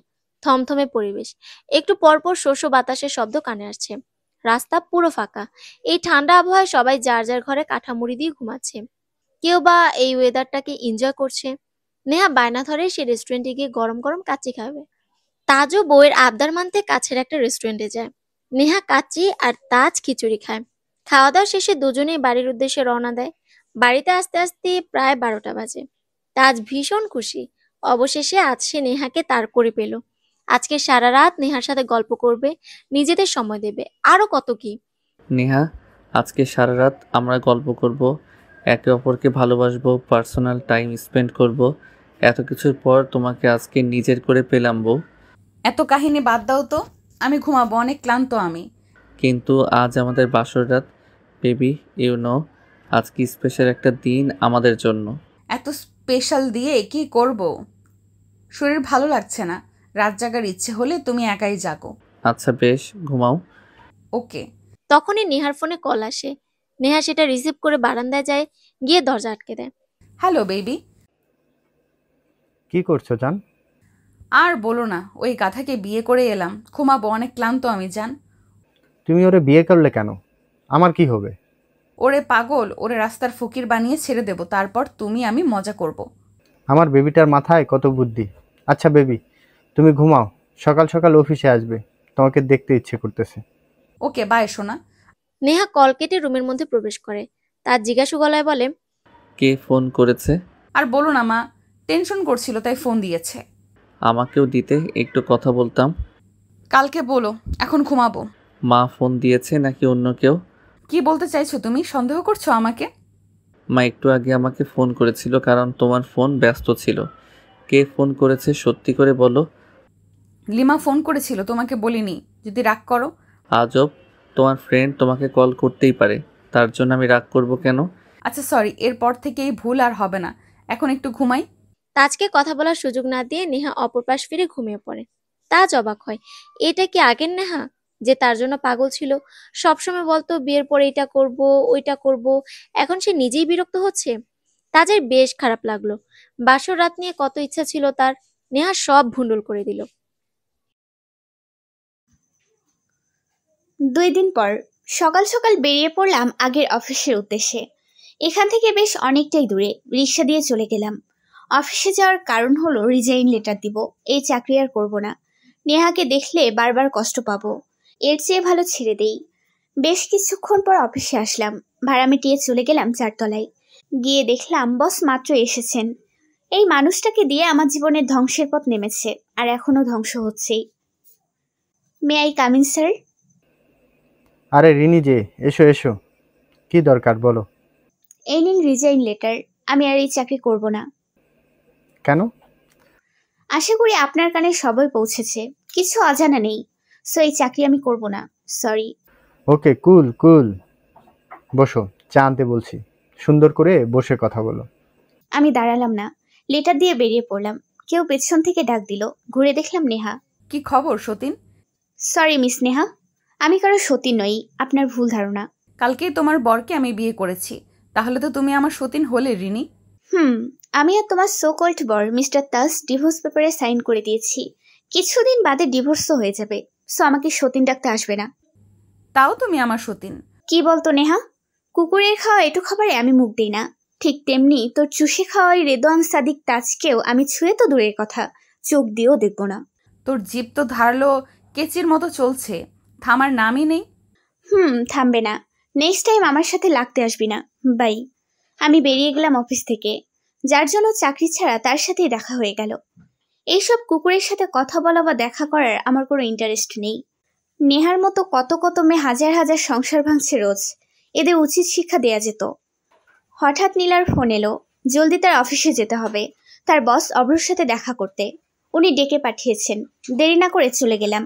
থমথমে পরিবেশ। একটু পরপর শস্য বাতাসের শব্দ কানে আসছে। রাস্তা পুরো ফাঁকা। এই ঠান্ডা আবহাওয়ায় সবাই যার যার ঘরে কাঠামুড়ি দিয়ে ঘুমাচ্ছে। কেউ বা এই ওয়েদারটাকে এনজয় করছে। নেহা বায়না ধরে সে রেস্টুরেন্টে গিয়ে গরম গরম কাচ্চি খাবে। তাজও বউয়ের আবদার মানতে কাছের একটা রেস্টুরেন্টে যায়। নেহা কাচ্চি আর তাজ খিচুড়ি খায়। খাওয়া দাওয়া শেষে দুজনেই বাড়ির উদ্দেশ্যে রওনা দেয়। বাড়িতে আসতে আসতে প্রায় 12টা বাজে। তাজ ভীষণ খুশি, অবশেষে আজ সে নেহাকে তার করে পেল। আজকে সারা রাত নেহার সাথে গল্প করবে, নিজেদের সময় দেবে, আরো কত কি। নেহা, আজকে সারা রাত আমরা গল্প করব, একে অপরকে ভালোবাসবো, পার্সোনাল টাইম স্পেন্ড করব। এত কিছুর পর তোমাকে আজকে নিজের করে পেলাম বউ। এত কাহিনী বাদ দাও তো, আমি ঘুমাবো, অনেক ক্লান্ত আমি। কিন্তু আজ আমাদের বাসর রাত বেবি, ইউ নো, আজকে স্পেশাল একটা দিন আমাদের জন্য। এত স্পেশাল দিয়ে কি করব? শরীর ভালো লাগছে না। রাত জাগার ইচ্ছে হলে তুমি একাই জাগো। আচ্ছা বেশ, ঘুমাও। ওকে। তখনই নেহার ফোনে কল আসে। নেহা সেটা রিসিভ করে বারান্দায় যায়, গিয়ে দরজা আটকে দেয়। Hello baby. কি করছো জান? আর বলো না, ওই গাধাকে বিয়ে করে এলাম, ঘুমাবো, অনেক ক্লান্ত আমি জান। তুমি ওরে বিয়ে করলে কেন? আমার কি হবে? ওরে পাগল, ওরে রাস্তার ফকির বানিয়ে ছেড়ে দেব, তারপর তুমি আমি মজা করব। আমার বেবিটার মাথায় কত বুদ্ধি। আচ্ছা বেবি, তুমি ঘুমাও, সকাল সকাল অফিসে আসবে, তোমাকে দেখতে ইচ্ছে করতেছে। ওকে, বাই সোনা। নেহা কল কেটে রুমের মধ্যে প্রবেশ করে। তার জিজ্ঞাসু গলায় বলে, কে ফোন করেছে? আর বলো না মা, টেনশন করছিল তাই ফোন দিয়েছে। আমাকেও দিতে, একটু কথা বলতাম। কালকে বলো, এখন ঘুমাবো। মা ফোন দিয়েছে নাকি অন্য কেউ? কি বলতে চাইছো তুমি? সন্দেহ করছো আমাকে? মা একটু আগে আমাকে ফোন করেছিল, কারণ তোমার ফোন ব্যস্ত ছিল। কে ফোন করেছে সত্যি করে বলো। লিমা ফোন করেছিল, তোমাকে বলিনি, যদি রাগ করো। আজব, তোমার ফ্রেন্ড তোমাকে কল করতেই পারে, তার জন্য আমি রাগ করব কেন? আচ্ছা সরি, এরপর থেকে এই ভুল আর হবে না। এখন একটু ঘুমাই। তাজকে কথা বলার সুযোগ না দিয়ে নেহা অপর পাশ ফিরে ঘুমিয়ে পড়ে। তাজ অবাক হয়, এটা কি আগের নেহা যে তার জন্য পাগল ছিল? সবসময় বলতো বিয়ের পরে এটা করব, ওইটা করব, এখন সে নিজেই বিরক্ত হচ্ছে। তাজের বেশ খারাপ লাগলো। বাসর রাত নিয়ে কত ইচ্ছা ছিল তার, নেহা সব ভুন্ডুল করে দিল। 2 দিন পর সকাল সকাল বেরিয়ে পড়লাম আগের অফিসের উদ্দেশ্যে। এখান থেকে বেশ অনেকটাই দূরে, রিক্সা দিয়ে চলে গেলাম। অফিসে যাওয়ার কারণ হলো রিজাইন লেটার দিব, এই চাকরি আর করব না। নেহাকে দেখলে বারবার কষ্ট পাবো, এর চেয়ে ভালো ছেড়ে দেই। বেশ কিছুক্ষণ পর অফিসে আসলাম, ভাড়া মিটিয়ে চলে গেলাম 4 তলায়। গিয়ে দেখলাম বস মাত্র এসেছেন। এই মানুষটাকে দিয়ে আমার জীবনের ধ্বংসের পথ নেমেছে, আর এখনো ধ্বংস হচ্ছেই। May I come in sir? আরে রিনি যে, এসো এসো, কি দরকার বলো। এই নিন রিজাইন লেটার, আমি আর এই চাকরি করব না। কেন? আশা করি আপনার কানে সবই পৌঁছেছে, কিছু অজানা নেই। সো এই চাকরি আমি করব না, সরি। ওকে, কুল কুল, বসো, চা আনতে বলছি। সুন্দর করে বসে কথা বলো। আমি দাঁড়ালাম না, লেটার দিয়ে বেরিয়ে পড়লাম। কেউ পেছন থেকে ডাক দিল, ঘুরে দেখলাম নেহা। কি খবর সতীন? সরি মিস নেহা, আমি কারো সতীন নই, আপনার ভুল ধারণা। কালকে তোমার বরকে আমি বিয়ে করেছি, তাহলে তো তুমি আমার সতীন হলে রিনি। আমি আর তোমার সো কল্ড বর মিস্টার তাস ডিভোর্স পেপারে সাইন করে দিয়েছি। কিছুদিন বাদে ডিভোর্সও হয়ে যাবে, সো আমাকে সতীন ডাকতে আসবে না। তাও তুমি আমার সতীন? কি বলতো নেহা, কুকুরের খাওয়া এটু খাবারে আমি মুখ দিই না, ঠিক তেমনি তোর চুষে খাওয়া ওই রেদওয়ান সাদিক তাজকেও আমি ছুঁয়ে তো দূরের কথা, চোখ দিয়েও দেখব না। তোর জিভ তো ধারালো কেচির মতো চলছে, থামার নামই নেই। থামবে না, নেক্সট টাইম আমার সাথে লাগতে আসবি না, বাই। আমি বেরিয়ে গেলাম অফিস থেকে। যার জন্য চাকরি ছাড়া তার সাথেই দেখা হয়ে গেল। এইসব কুকুরের সাথে কথা বলা বা দেখা করার আমার কোনো ইন্টারেস্ট নেই। নেহার মতো কত কত মেয়ে হাজার হাজার সংসার ভাঙছে রোজ, এদের উচিত শিক্ষা দেয়া যেত। হঠাৎ নীলার ফোন এলো, জলদি তার অফিসে যেতে হবে, তার বস অভ্রর সাথে দেখা করতে। উনি ডেকে পাঠিয়েছেন, দেরি না করে চলে গেলাম।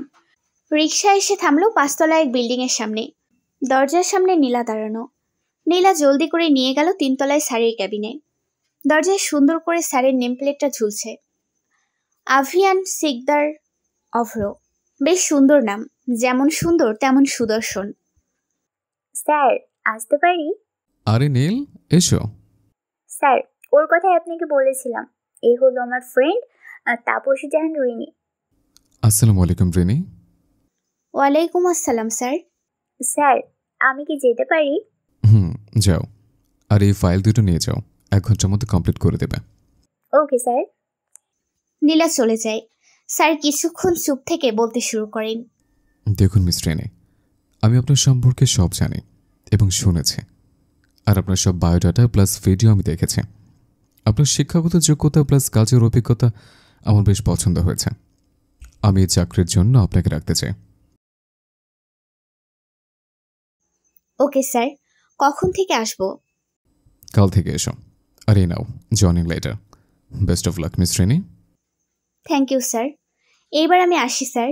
রিক্সা এসে থামলো 5 তলা এক বিল্ডিং এর সামনে। দরজার সামনে নীলা দাঁড়ানো। নীলা জলদি করে নিয়ে গেল 3 তলায় স্যারের ক্যাবিনে। দরজায় সুন্দর করে স্যারের নেম প্লেটটা ঝুলছে, আভিয়ান সিকদার অভ্র। বেশ সুন্দর নাম, যেমন সুন্দর তেমন সুদর্শন। স্যার, আসতে পারি? আরে নীল, এসো। স্যার, ওর কথাই আপনাকে বলেছিলাম। এই হলো আমার ফ্রেন্ড তাপসী জাহান রিনি। আসসালামু আলাইকুম রিনি। ওয়ালাইকুম আসসালাম স্যার। স্যার, আমি কি যেতে পারি? যাও, আর এই ফাইল দুটো নিয়ে যাও, 1 ঘন্টার মধ্যে কমপ্লিট করে দেবে। Okay sir. নীলা চলে যায়। স্যার কিছুক্ষণ চুপ থেকে বলতে শুরু করেন, দেখুন মিস রিনি, আমি আপনার সম্পর্কে সব জানি এবং শুনেছি, আর আপনার সব বায়োডাটা প্লাস ভিডিও আমি দেখেছি। আপনার শিক্ষাগত যোগ্যতা প্লাস কাজের অভিজ্ঞতা আমার বেশ পছন্দ হয়েছে। আমি এই চাকরির জন্য আপনাকে রাখতে চাই। ওকে স্যার, কখন থেকে আসবো? কাল থেকে এসো। আর এই নাও joining letter. Best of luck miss Rini. Thank you sir. এইবার আমি আসি স্যার।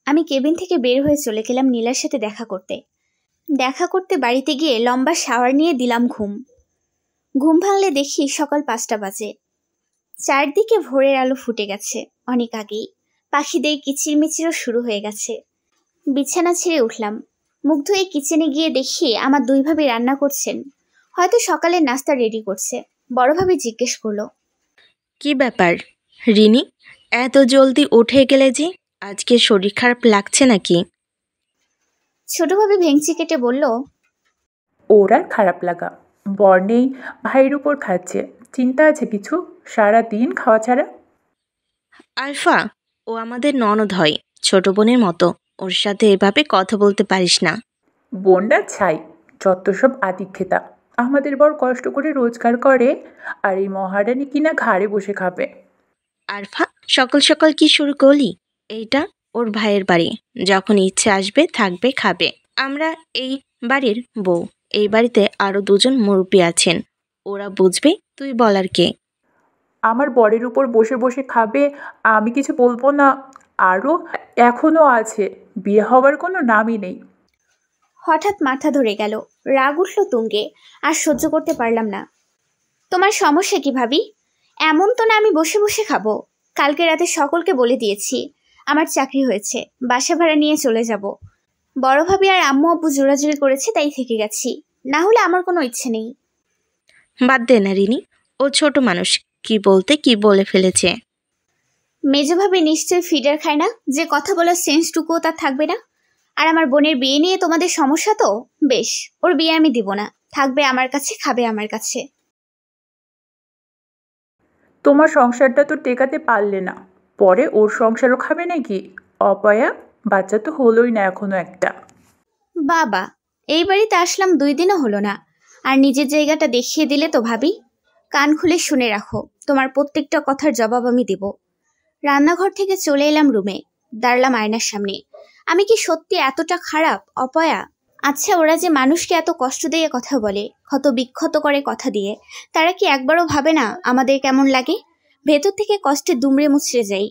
আমি কেবিন থেকে বের হয়ে চলে গেলাম নীলার সাথে দেখা করতে বাড়িতে গিয়ে লম্বা শাওয়ার নিয়ে দিলাম ঘুম ভাঙলে দেখি সকাল 5টা বাজে। চারদিকে ভোরের আলো ফুটে গেছে অনেক আগেই, পাখিদের কিচিরমিচিরও শুরু হয়ে গেছে। বিছানা ছেড়ে উঠলাম, মুখ ধুয়ে কিচেনে গিয়ে দেখি আমার 2 ভাবি রান্না করছেন, হয়তো সকালের নাস্তা রেডি করছে। বড় ভাবি জিজ্ঞেস করলো, কি ব্যাপার রিনি, এত জলদি উঠে গেলে যে? আজকে শরীর খারাপ লাগছে নাকি? ছোট ভাবি ভেঙচি কেটে বলল, ওর আর খারাপ লাগা, বর নেই, ভাইয়ের উপর খাচ্ছে, চিন্তা আছে কিছু? সারা দিন খাওয়া ছাড়া। আলফা, ও আমাদের ননদ হয়, ছোট বোনের মতো, ওর সাথে এভাবে কথা বলতে পারিস না। বোনরা ছাই, যত সব আদিক্ষেতা। আমাদের বর কষ্ট করে রোজগার করে, আর এই মহারানী কিনা ঘাড়ে বসে খাবে। আলফা, সকাল সকাল কি শুরু করলি? এইটা ওর ভাইয়ের বাড়ি, যখন ইচ্ছে আসবে থাকবে খাবে। আমরা এই বাড়ির বউ, এই বাড়িতে আরো 2 জন মুরব্বী আছেন, ওরা বুঝবে, তুই বলার কে? আমার বরের উপর বসে বসে খাবে, আমি কিছু বলবো না। আরও এখনও আছে, বিয়ে হওয়ার কোনো নামই নেই। হঠাৎ মাথা ধরে গেল, রাগ উঠল তুঙ্গে, আর সহ্য করতে পারলাম না। তোমার সমস্যা কি ভাবি? এমন তো না আমি বসে বসে খাবো। কালকে রাতে সকলকে বলে দিয়েছি আমার চাকরি হয়েছে, বাসা ভাড়া নিয়ে চলে যাব। বড় ভাবি আর আম্মু আব্বু জোরাজুরি করেছে, তাই থেকে গেছি, না হলে আমার কোনো ইচ্ছে নেই। বাদ দে না রিনি, ও ছোট মানুষ, কি বলতে কি বলে ফেলেছে। মেজ ভাবি নিশ্চয়ই ফিডার খায় না, যে কথা বলার সেন্সটুকুও তার থাকবে না। আর আমার বোনের বিয়ে নিয়ে তোমাদের সমস্যা তো, বেশ, ওর বিয়ে আমি দিব না, থাকবে আমার কাছে, খাবে আমার কাছে। তোমার সংসারটা তো টেকাতে পারলে না, পরে ওর সংসারও খাবে নাকি? অপয়া, বাচ্চা তো হলোই না এখনো একটা। বাবা, এই বাড়িতে আসলাম 2 দিনও হলো না, আর নিজের জায়গাটা দেখিয়ে দিলে তো ভাবি। কান খুলে শুনে রাখো, তোমার প্রত্যেকটা কথার জবাব আমি দেব। রান্নাঘর থেকে চলে এলাম রুমে, দাঁড়ালাম আয়নার সামনে। আমি কি সত্যি এতটা খারাপ অপয়া? আচ্ছা, ওরা যে মানুষকে এত কষ্ট দিয়ে কথা বলে, ক্ষত বিক্ষত করে কথা দিয়ে, তারা কি একবারও ভাবে না আমাদের কেমন লাগে? ভেতর থেকে কষ্টে দুমড়ে মুচড়ে যাই।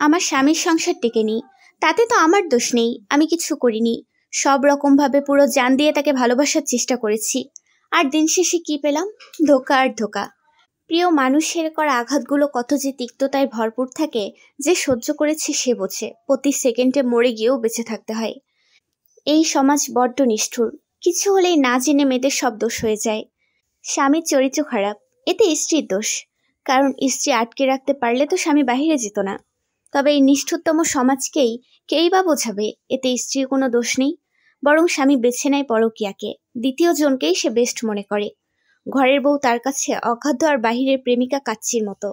আমার স্বামীর সংসার টেকেনি, তাতে তো আমার দোষ নেই, আমি কিছু করিনি। সব রকমভাবে পুরো জান দিয়ে তাকে ভালোবাসার চেষ্টা করেছি, আর দিন শেষে কি পেলাম? ধোকা আর ধোকা। প্রিয় মানুষের করা আঘাতগুলো কত যে তিক্ততায় ভরপুর থাকে, যে সহ্য করেছে সে বোঝে। প্রতি সেকেন্ডে মরে গিয়েও বেঁচে থাকতে হয়। এই সমাজ বড্ড নিষ্ঠুর, কিছু হলেই না জেনে মেয়েদের সব দোষ হয়ে যায়। স্বামীর চরিত্র খারাপ, এতে স্ত্রীর দোষ, কারণ স্ত্রী আটকে রাখতে পারলে তো স্বামী বাহিরে যেত না। তবে এই নিষ্ঠুরতম সমাজকেই কেই বা বোঝাবে, এতে স্ত্রীর কোনো দোষ নেই, বরং স্বামী বেছে নেয় পরকীয়াকে, দ্বিতীয় জনকেই সে বেস্ট মনে করে। ঘরের বউ তার কাছে অখাদ্য, আর বাহিরের প্রেমিকা কাচ্চির মতো।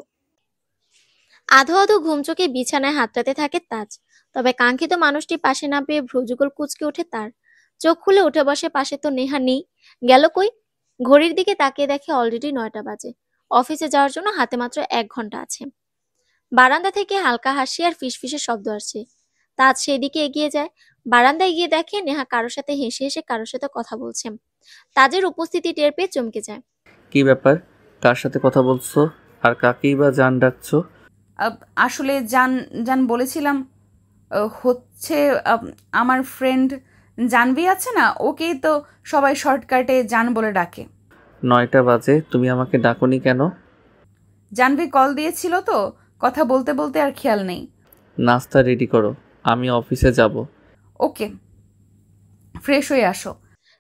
আধো আধো ঘুম চোখে বিছানায় হাতড়াতে থাকে তাজ, তবে কাঙ্ক্ষিত মানুষটি পাশে না পেয়ে ভ্রুযুগল কুঁচকে ওঠে তার। চোখ খুলে উঠে বসে, পাশে তো নেহা নেই, গেল কই? ঘড়ির দিকে তাকিয়ে দেখে অলরেডি 9টা বাজে। অফিসে যাওয়ার জন্য হাতে মাত্র 1 ঘন্টা আছে। বারান্দা থেকে হালকা হাসি আর ফিসফিসের শব্দ আসছে। তাজ সেদিকে এগিয়ে যায়। বারান্দায় গিয়ে দেখে নেহা কারোর সাথে হেসে হেসে কারোর সাথে কথা বলছে। তাজের উপস্থিতি টের পেয়ে চমকে যায়। কি ব্যাপার, কার সাথে কথা বলছো আর কাকেই বা জান ডাকছো? আসলে জান জান বলেছিলাম, হচ্ছে আমার ফ্রেন্ড জানভি আছে না, ওকেই তো সবাই শর্টকাটে জান বলে ডাকে। 9টা বাজে, তুমি আমাকে ডাকোনি কেন? জানভি কল দিয়েছিল তো, কথা বলতে বলতে আর খেয়াল নেই। নাস্তা রেডি করো, আমি অফিসে যাব। ওকে, ফ্রেশ হয়ে আসো।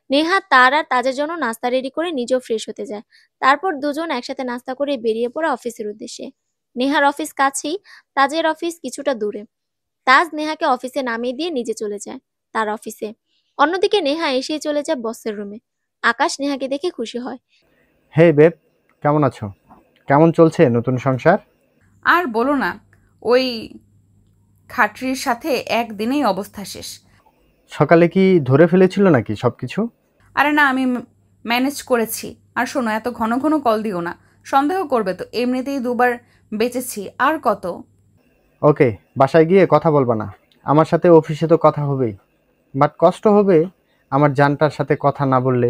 নেহা তার আর তাজের জন্য নাস্তা রেডি করে নিজেও ফ্রেশ হতে যায়। তারপর দুজন একসাথে নাস্তা করে বেরিয়ে পড়ে অফিসের উদ্দেশ্যে। নেহার অফিস কাছেই, তাজের অফিস কিছুটা দূরে। তাজ নেহাকে অফিসে নামিয়ে দিয়ে নিজে চলে যায় তার অফিসে। অন্যদিকে নেহা এসেই চলে যায় বসের রুমে। আকাশ নেহাকে দেখে খুশি হয়। হে বেব, কেমন আছো? কেমন চলছে নতুন সংসার? আর বলো না, ওই খাটরির সাথে একদিনেই অবস্থা শেষ। সকালে কি ধরে ফেলেছিল নাকি সবকিছু? আরে না, আমি ম্যানেজ করেছি। আর শোনো, এত ঘন ঘন কল দিও না, সন্দেহ করবে তো। এমনিতেই 2বার বেঁচেছি, আর কত? ওকে, বাসায় গিয়ে কথা বলবা না। আমার সাথে অফিসে তো কথা হবেই, বাট কষ্ট হবে আমার জানটার সাথে কথা না বললে।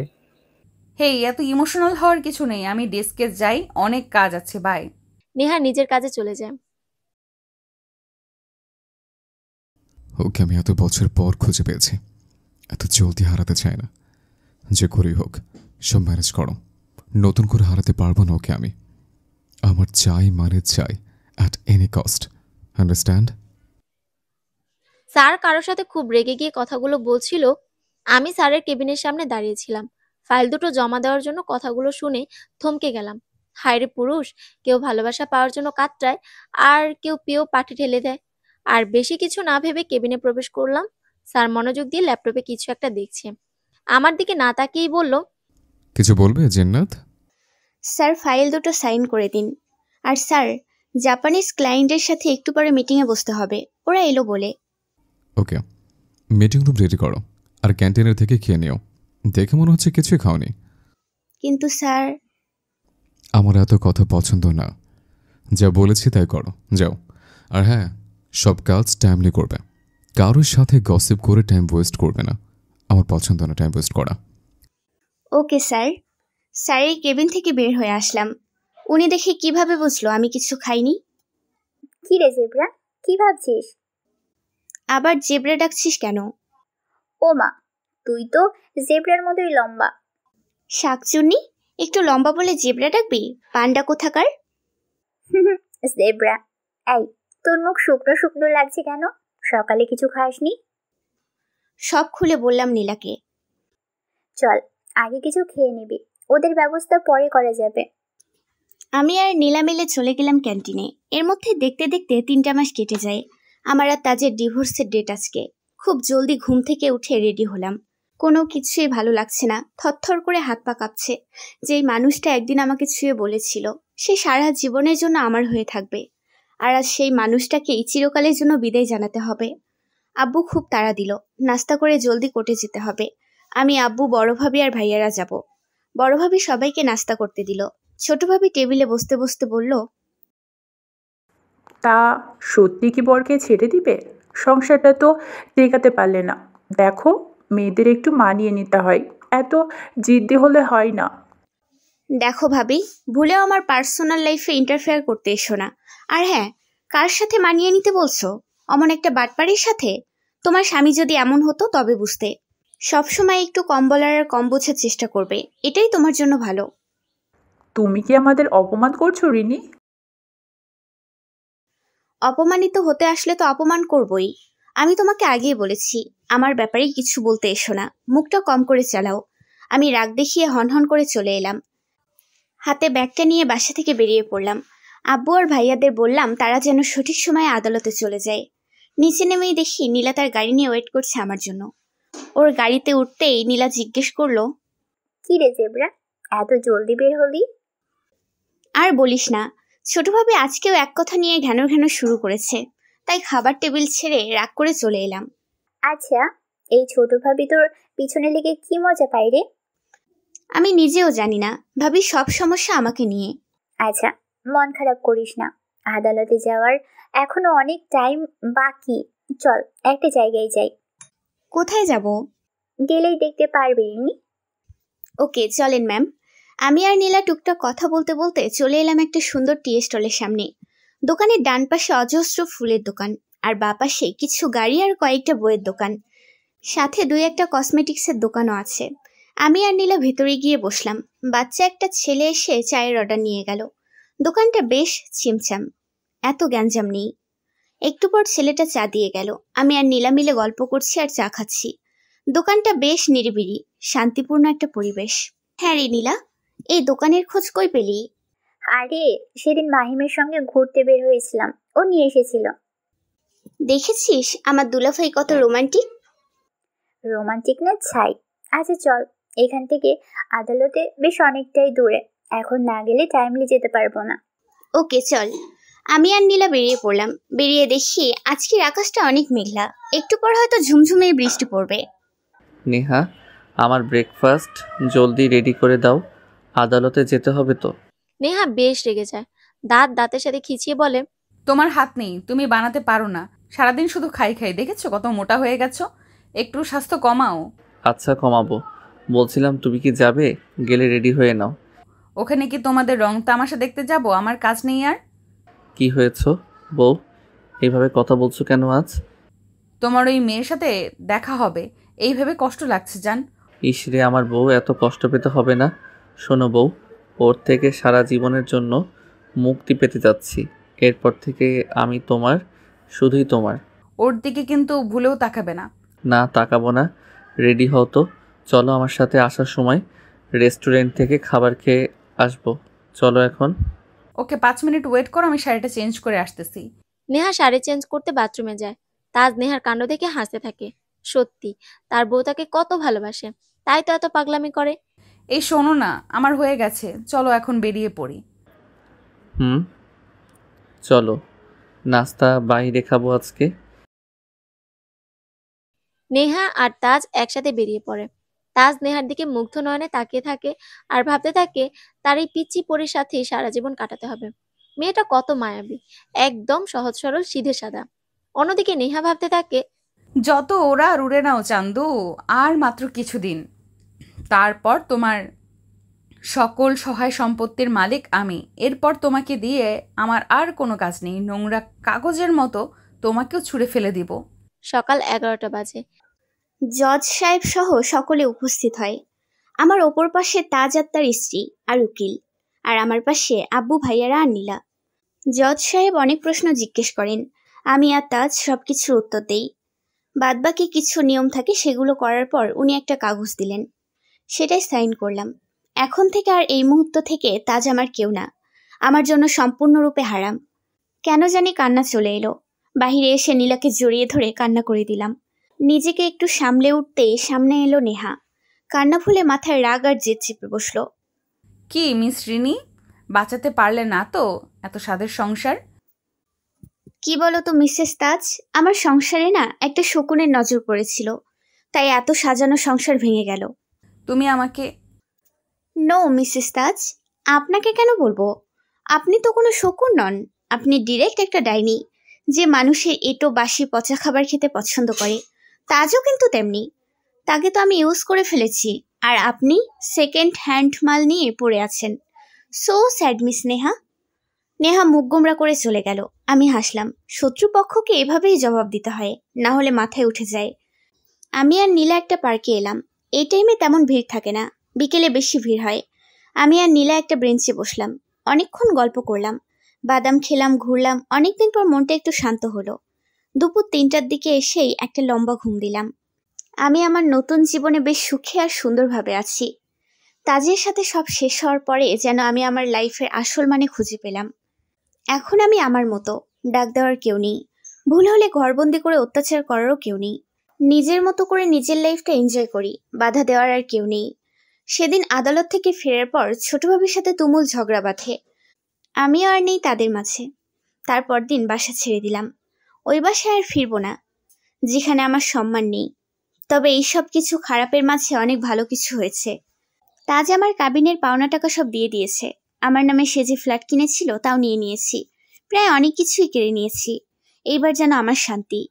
হেই, এত ইমোশনাল হওয়ার কিছু নেই, আমি ডেস্কে যাই, অনেক কাজ আছে, বাই। নেহা নিজের কাজে চলে যায়। ওকে আমি এত বছর পর খুঁজে পেয়েছি, এত জলদি হারাতে চাই না। যে করেই হোক সব ম্যানেজ করো, নতুন করে হারাতে পারবো না ওকে আমি। আমার চাই মানে চাই, at any cost, understand? Sir কারোর সাথে খুব রেগে গিয়ে কথাগুলো বলছিল। আমি স্যারের কেবিনের সামনে দাঁড়িয়েছিলাম। ফাইল দুটো জমা দেওয়ার জন্য কথাগুলো শুনে থমকে গেলাম। হায়রে পুরুষ, কেউ ভালোবাসা পাওয়ার জন্য কাতরায়, আর কেউ পেয়েও পাটি ঠেলে দেয়। আর বেশি কিছু না ভেবে কেবিনে প্রবেশ করলাম। স্যার মনোযোগ দিয়ে ল্যাপটপে কিছু একটা দেখছে। আমার দিকে না তাকিয়েই বলল, কিছু বলবে জান্নাত? স্যার ফাইল দুটো সাইন করে দিন। আর স্যার, জাপানিজ ক্লায়েন্টের সাথে একটু পরে মিটিংয়ে বসতে হবে, ওরা এলো বলে। ওকে, মিটিং রুম রেডি করো, আর ক্যান্টিনের থেকে খেয়ে নিও। দেখে মনে হচ্ছে কিছুই খাওনি। কিন্তু স্যার, আমার এত কথা পছন্দ না, যা বলেছি তাই করো, যাও। আর হ্যাঁ, সব কাজ টাইমলি করবে, কারোর সাথে গসিপ করে টাইম ওয়েস্ট করবে না। আমার পছন্দ না টাইম ওয়েস্ট করা। Okay sir. স্যারের কেবিন থেকে বের হয়ে আসলাম। উনি দেখে কিভাবে বুঝলো আমি কিছু খাইনি? কি রে জেব্রা, কি ভাবছিস? আবার জেব্রা ডাকছিস কেন? ও মা, তুই তো জেব্রার মতোই লম্বা। শাকচুন্নি, একটু লম্বা বলে জেব্রা ডাকবি? পান্ডা কোথাকার। জেব্রা। এই, তোর মুখ শুকনো শুকনো লাগছে কেন? সকালে কিছু খাসনি? সব খুলে বললাম নীলাকে। চল, আগে কিছু খেয়ে নিবি, ওদের ব্যবস্থা পরে করা যাবে। আমি আর নীলা মিলে চলে গেলাম ক্যান্টিনে। এর মধ্যে দেখতে দেখতে 3টা মাস কেটে যায়। আমার আর তাজের ডিভোর্সের ডেট আজকে। খুব জলদি ঘুম থেকে উঠে রেডি হলাম। কোনো কিছুই ভালো লাগছে না, থরথর করে হাত পা কাঁপছে। যেই মানুষটা একদিন আমাকে ছুঁয়ে বলেছিল সে সারা জীবনের জন্য আমার হয়ে থাকবে, আর আজ সেই মানুষটাকেই চিরকালের জন্য বিদায় জানাতে হবে। আব্বু খুব তাড়া দিল, নাস্তা করে জলদি কোর্টে যেতে হবে। আমি, আব্বু, বড় ভাবি আর ভাইয়ারা যাব। বড় ভাবি সবাইকে নাস্তা করতে দিল। ছোট ভাবি টেবিলে বসতে বসতে বলল, তা সত্যি কি বরকে ছেড়ে দিবে? সংসারটা তো টেকাতে পারলে না। দেখো, মেয়েদের একটু মানিয়ে নিতে হয়, এত জিদ্দি হলে হয় না। দেখো ভাবি, ভুলেও আমার পার্সোনাল লাইফে ইন্টারফেয়ার করতে এসো না। আর হ্যাঁ, কার সাথে মানিয়ে নিতে বলছো? অমন একটা বাটপাড়ির সাথে? তোমার স্বামী যদি এমন হতো তবে বুঝতে। সবসময় একটু কম বলার আর কম বোঝার চেষ্টা করবে, এটাই তোমার জন্য ভালো। তুমি কি আমাদের অপমান করছো রিনি? অপমানিত হতে আসলে তো অপমান করবই। আমি তোমাকে আগেই বলেছি, আমার ব্যাপারে কিছু বলতে এসো না, মুখটা কম করে চালাও। আমি রাগ দেখিয়ে হনহন করে চলে এলাম। হাতে ব্যাগটা নিয়ে বাসা থেকে বেরিয়ে পড়লাম। আব্বু আর ভাইয়াদের বললাম তারা যেন সঠিক সময়ে আদালতে চলে যায়। নিচে নেমেই দেখি নীলা তার গাড়ি নিয়ে ওয়েট করছে আমার জন্য। ওর গাড়িতে উঠতেই নীলা জিজ্ঞেস করলো, কি রে জেব্রা, এত জলদি বের হলি? আর বলিস না, ছোটভাবে আজকেও এক কথা নিয়ে ঘ্যানো ঘ্যানো শুরু করেছে, তাই খাবার টেবিল ছেড়ে রাগ করে চলে এলাম। আচ্ছা, এই ছোট ভাবি তোর পিছনে লেগে কি মজা পাই রে? আমি নিজেও জানি না, ভাবি সব সমস্যা আমাকে নিয়ে। আচ্ছা, মন খারাপ করিস না, আদালতে যাওয়ার এখনো অনেক টাইম বাকি। চল একটা জায়গায় যাই। কোথায় যাব? গেলেই দেখতে পারবি। ওকে, চলেন ম্যাম। আমি আর নীলা টুকটাক কথা বলতে বলতে চলে এলাম একটা সুন্দর টি স্টলের সামনে। দোকানের ডান পাশে অজস্র ফুলের দোকান, আর বাঁ পাশে কিছু গাড়ি আর কয়েকটা বইয়ের দোকান, সাথে 2-1টা কসমেটিক্সের দোকানও আছে। আমি আর নীলা ভেতরে গিয়ে বসলাম। বাচ্চা একটা ছেলে এসে চায়ের অর্ডার নিয়ে গেল। দোকানটা বেশ ছিমছাম, এত গ্যাঞ্জাম নেই। একটু পর ছেলেটা চা দিয়ে গেল। আমি আর নীলা মিলে গল্প করছি আর চা খাচ্ছি। দোকানটা বেশ নিরিবিলি, শান্তিপূর্ণ একটা পরিবেশ। হ্যাঁ রে নীলা, এই দোকানের খোঁজ কই পেলি? আরে, সেদিন মাহিমের সঙ্গে ঘুরতে বের হয়েছিলাম, ও নিয়ে এসেছিল। দেখেছিস আমার দুলাভাই কত রোমান্টিক? রোমান্টিক না ছাই। আচ্ছা চল, এখান থেকে আদালতে বেশ অনেকটাই দূরে, এখন না গেলে টাইমলি যেতে পারবো না। ওকে চল। আমি আর নীলা বেরিয়ে পড়লাম। বেরিয়ে দেখি আজকের আকাশটা অনেক মেঘলা, একটু পর হয়তো ঝুমঝুমে বৃষ্টি পড়বে। নেহা, আমার ব্রেকফাস্ট জলদি রেডি করে দাও, আদালতে যেতে হবে তো। নেহা বেশ রেগে যায়, দাঁতের সাথে খিচিয়ে বলে, তোমার হাত নেই, তুমি বানাতে পারো না। সারাদিন শুধু খাই খাই, দেখেছো কত মোটা হয়ে গেছো? একটু স্বাস্থ্য কমাও। আচ্ছা কমাবো। বলছিলাম তুমি কি যাবে? গেলে রেডি হয়ে নাও। ওখানে কি তোমাদের রং তামাশা দেখতে যাব? আমার কাজ নেই আর। কি হয়েছো বউ, এইভাবে কথা বলছো কেন আজ? তোমার ওই মেয়ের সাথে দেখা হবে এই ভেবে কষ্ট লাগছে জান। ইসরে, আমার বউ এত কষ্ট পেতে হবে না। শোনো বউ, ওর থেকে সারা জীবনের জন্য মুক্তি পেতে যাচ্ছি। এরপর থেকে আমি তোমার, শুধুই তোমার। ওর দিকে কিন্তু ভুলেও তাকাবে না। না, তাকাবো না। রেডি হও তো, চলো আমার সাথে। আসার সময় রেস্টুরেন্ট থেকে খাবার খেয়ে আসবো। চলো এখন। ওকে, 5 মিনিট ওয়েট করো, আমি শাড়িটা চেঞ্জ করে আসতেছি। নেহা শাড়ি চেঞ্জ করতে বাথরুমে যায়। তাজ নেহার কাণ্ড দেখে হাসতে থাকে। সত্যি তার বউ তাকে কত ভালোবাসে, তাই তো এত পাগলামি করে। এই শোনো না, আমার হয়ে গেছে, চলো এখন বেরিয়ে পড়ি। চলো, নাস্তা বাইরে খাবো আজকে। নেহা আর তাজ একসাথে বেরিয়ে পড়ে। তাজ নেহার দিকে মুগ্ধ নয়নে তাকিয়ে থাকে আর ভাবতে থাকে তার এই পিচ্চি পরীর সাথে সারা জীবন কাটাতে হবে। মেয়েটা কত মায়াবী, একদম সহজ সরল সিধে সাদা। অন্যদিকে নেহা ভাবতে থাকে, যত ওরা আর উড়ে নাও চান্দু, আর মাত্র কিছুদিন, তারপর তোমার সকল সহায় সম্পত্তির মালিক আমি। এরপর তোমাকে দিয়ে আমার আর কোনো কাজ নেই, নোংরা কাগজের মতো তোমাকেও ছুঁড়ে ফেলে দিব। সকাল 11টা বাজে। জজ সাহেব সহ সকলে উপস্থিত হয়। আমার ওপর পাশে তাজ আর তার স্ত্রী আর উকিল, আর আমার পাশে আব্বু, ভাইয়ারা আর নীলা। জজ সাহেব অনেক প্রশ্ন জিজ্ঞেস করেন, আমি আর তাজ সবকিছুর উত্তর দেই। বাদবাকি কিছু নিয়ম থাকে, সেগুলো করার পর উনি একটা কাগজ দিলেন, সেটাই সাইন করলাম। এখন থেকে আর এই মুহূর্ত থেকে তাজ আমার কেউ না, আমার জন্য সম্পূর্ণরূপে হারাম। কেন জানি কান্না চলে এলো। বাহিরে এসে নীলাকে জড়িয়ে ধরে কান্না করে দিলাম। নিজেকে একটু সামলে উঠতে সামনে এলো নেহা। কান্না ফুলে মাথায় রাগ আর জেদ চেপে বসলো। কি মিস রিনি, বাঁচাতে পারলে না তো এত স্বাদের সংসার? কি বলো তো মিসেস তাজ, আমার সংসারে না একটা শকুনের নজর পড়েছিল, তাই এত সাজানো সংসার ভেঙে গেল। তুমি আমাকে... নো মিসেস তাজ, আপনাকে কেন বলবো? আপনি তো কোনো শকুন নন, আপনি ডিরেক্ট একটা ডাইনি, যে মানুষের এঁটো বাসি পচা খাবার খেতে পছন্দ করে। তাজও কিন্তু তেমনি। তাকে তো আমি ইউজ করে ফেলেছি, আর আপনি সেকেন্ড হ্যান্ড মাল নিয়ে পড়ে আছেন। So sad miss Neha. Neha মুখ গোমরা করে চলে গেল। আমি হাসলাম। শত্রুপক্ষকে এভাবেই জবাব দিতে হয়, না হলে মাথায় উঠে যায়। আমি আর নীলা একটা পার্কে এলাম। এই টাইমে তেমন ভিড় থাকে না, বিকেলে বেশি ভিড় হয়। আমি আর নীলা একটা বেঞ্চে বসলাম, অনেকক্ষণ গল্প করলাম, বাদাম খেলাম, ঘুরলাম। অনেকদিন পর মনটা একটু শান্ত হলো। দুপুর 3টার দিকে এসেই একটা লম্বা ঘুম দিলাম। আমি আমার নতুন জীবনে বেশ সুখে আর সুন্দরভাবে আছি। তাজের সাথে সব শেষ হওয়ার পরে যেন আমি আমার লাইফের আসল মানে খুঁজে পেলাম। এখন আমি আমার মতো, ডাক দেওয়ার কেউ নেই, ভুল হলে ঘরবন্দি করে অত্যাচার করারও কেউ নেই। নিজের মতো করে নিজের লাইফটা এনজয় করি, বাধা দেওয়ার আর কেউ নেই। সেদিন আদালত থেকে ফেরার পর ছোট ভাবির সাথে তুমুল ঝগড়া বাঁধে, আমিও আর নেই তাদের মাঝে। তারপর দিন বাসা ছেড়ে দিলাম। ওই বাসায় আর ফিরবো না, যেখানে আমার সম্মান নেই। তবে এই সব কিছু খারাপের মাঝে অনেক ভালো কিছু হয়েছে। তাজ আমার কাবিনের পাওনা টাকা সব দিয়ে দিয়েছে। আমার নামে সে যে ফ্ল্যাট কিনেছিল তাও নিয়ে নিয়েছি। প্রায় অনেক কিছুই কেড়ে নিয়েছি। এইবার যেন আমার শান্তি।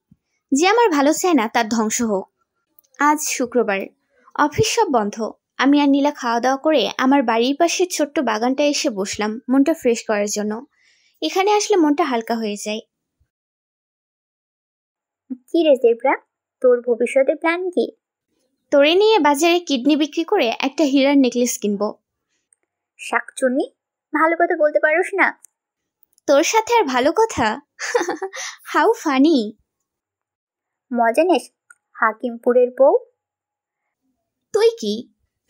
যে আমার ভালো চায় না তার ধ্বংস হোক। আজ শুক্রবার, অফিস সব বন্ধ। আমি আর নীলা খাওয়া দাওয়া করে আমার বাড়ির পাশের ছোট্ট বাগানটায় এসে বসলাম মনটা ফ্রেশ করার জন্য। এখানে আসলে মনটা হালকা হয়ে যায়। কি রে জেব্রা, তোর ভবিষ্যতের প্ল্যান কি? তোরে নিয়ে বাজারে কিডনি বিক্রি করে একটা হীরার নেকলেস কিনবো। শাকচুনি, ভালো কথা বলতে পারোস না? তোর সাথে আর ভালো কথা? How funny. মজা নেস, হাকিমপুরের বউ। তুই কি?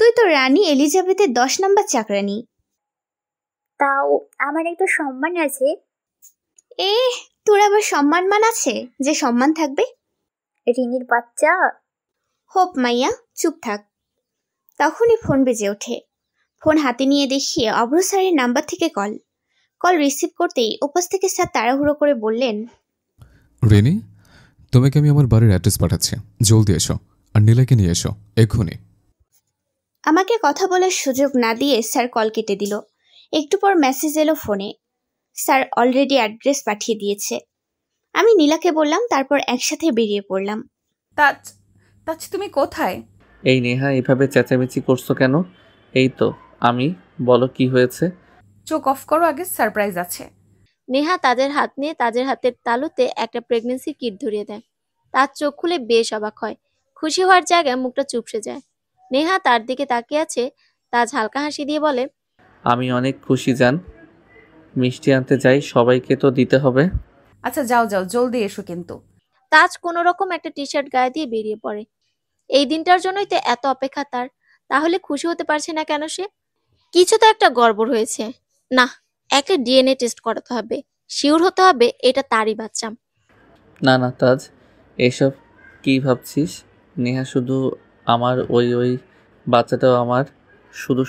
তুই তো রানী এলিজাবেথের 10 নম্বর চাকরানি। তাও আমার একটা সম্মান আছে। এ, তোর আবার সম্মান মান আছে যে সম্মান থাকবে? রিনির বাচ্চা। হোপ মাইয়া, চুপ থাক। তখনই ফোন বেজে ওঠে। ফোন হাতে নিয়ে দেখিয়ে অভ্র স্যারের নাম্বার থেকে কল রিসিভ করতেই উপাস থেকে স্যার তাড়াহুড়ো করে বললেন, রেনি, তোমাকে আমি আমার বাড়ির অ্যাড্রেস পাঠাচ্ছি, জলদি এসো, আর নীলাকে নিয়ে এসো এক্ষুনি। আমাকে কথা বলার সুযোগ না দিয়ে স্যার কল কেটে দিল। একটু পর মেসেজ এলো ফোনে, স্যার অলরেডি অ্যাড্রেস পাঠিয়ে দিয়েছে। আমি নীলাকে বললাম, তারপর একসাথে বেরিয়ে পড়লাম। তাজ, তাজ তুমি কোথায়? এই নেহা, এভাবে চেঁচামেচি করছো কেন? এই তো আমি, বলো কি হয়েছে? চোখ অফ করো, আগে সারপ্রাইজ আছে। নেহা তাজের হাত নিয়ে তাজের হাতের তালুতে একটা প্রেগনেন্সি কিট ধরিয়ে দেয়। তার চোখ খুলে বেশ অবাক হয়। খুশি হওয়ার জায়গায় মুখটা চুপসে যায়। নেহা তার দিকে তাকিয়ে আছে। তাজ হালকা হাসি দিয়ে বলে, আমি অনেক খুশি জান। মিষ্টি আনতে যাই, সবাইকে তো দিতে হবে। আচ্ছা যাও যাও, জলদি এসো কিন্তু। তাজ কোনো রকম একটা টি শার্ট গায়ে দিয়ে বেরিয়ে পড়ে। এই দিনটার জন্যই তো এত অপেক্ষা তার। তাহলে খুশি হতে পারছে না কেন সে? কিছু তো একটা গড়বড় হয়েছে। না, একটা ডিএনএ টেস্ট করাতে হবে, শিওর হতে হবে এটা তারই বাচ্চা। না না তাজ, এসব কি ভাবছিস? নেহা শুধু আমার, ওই বাচ্চাটাও আমার।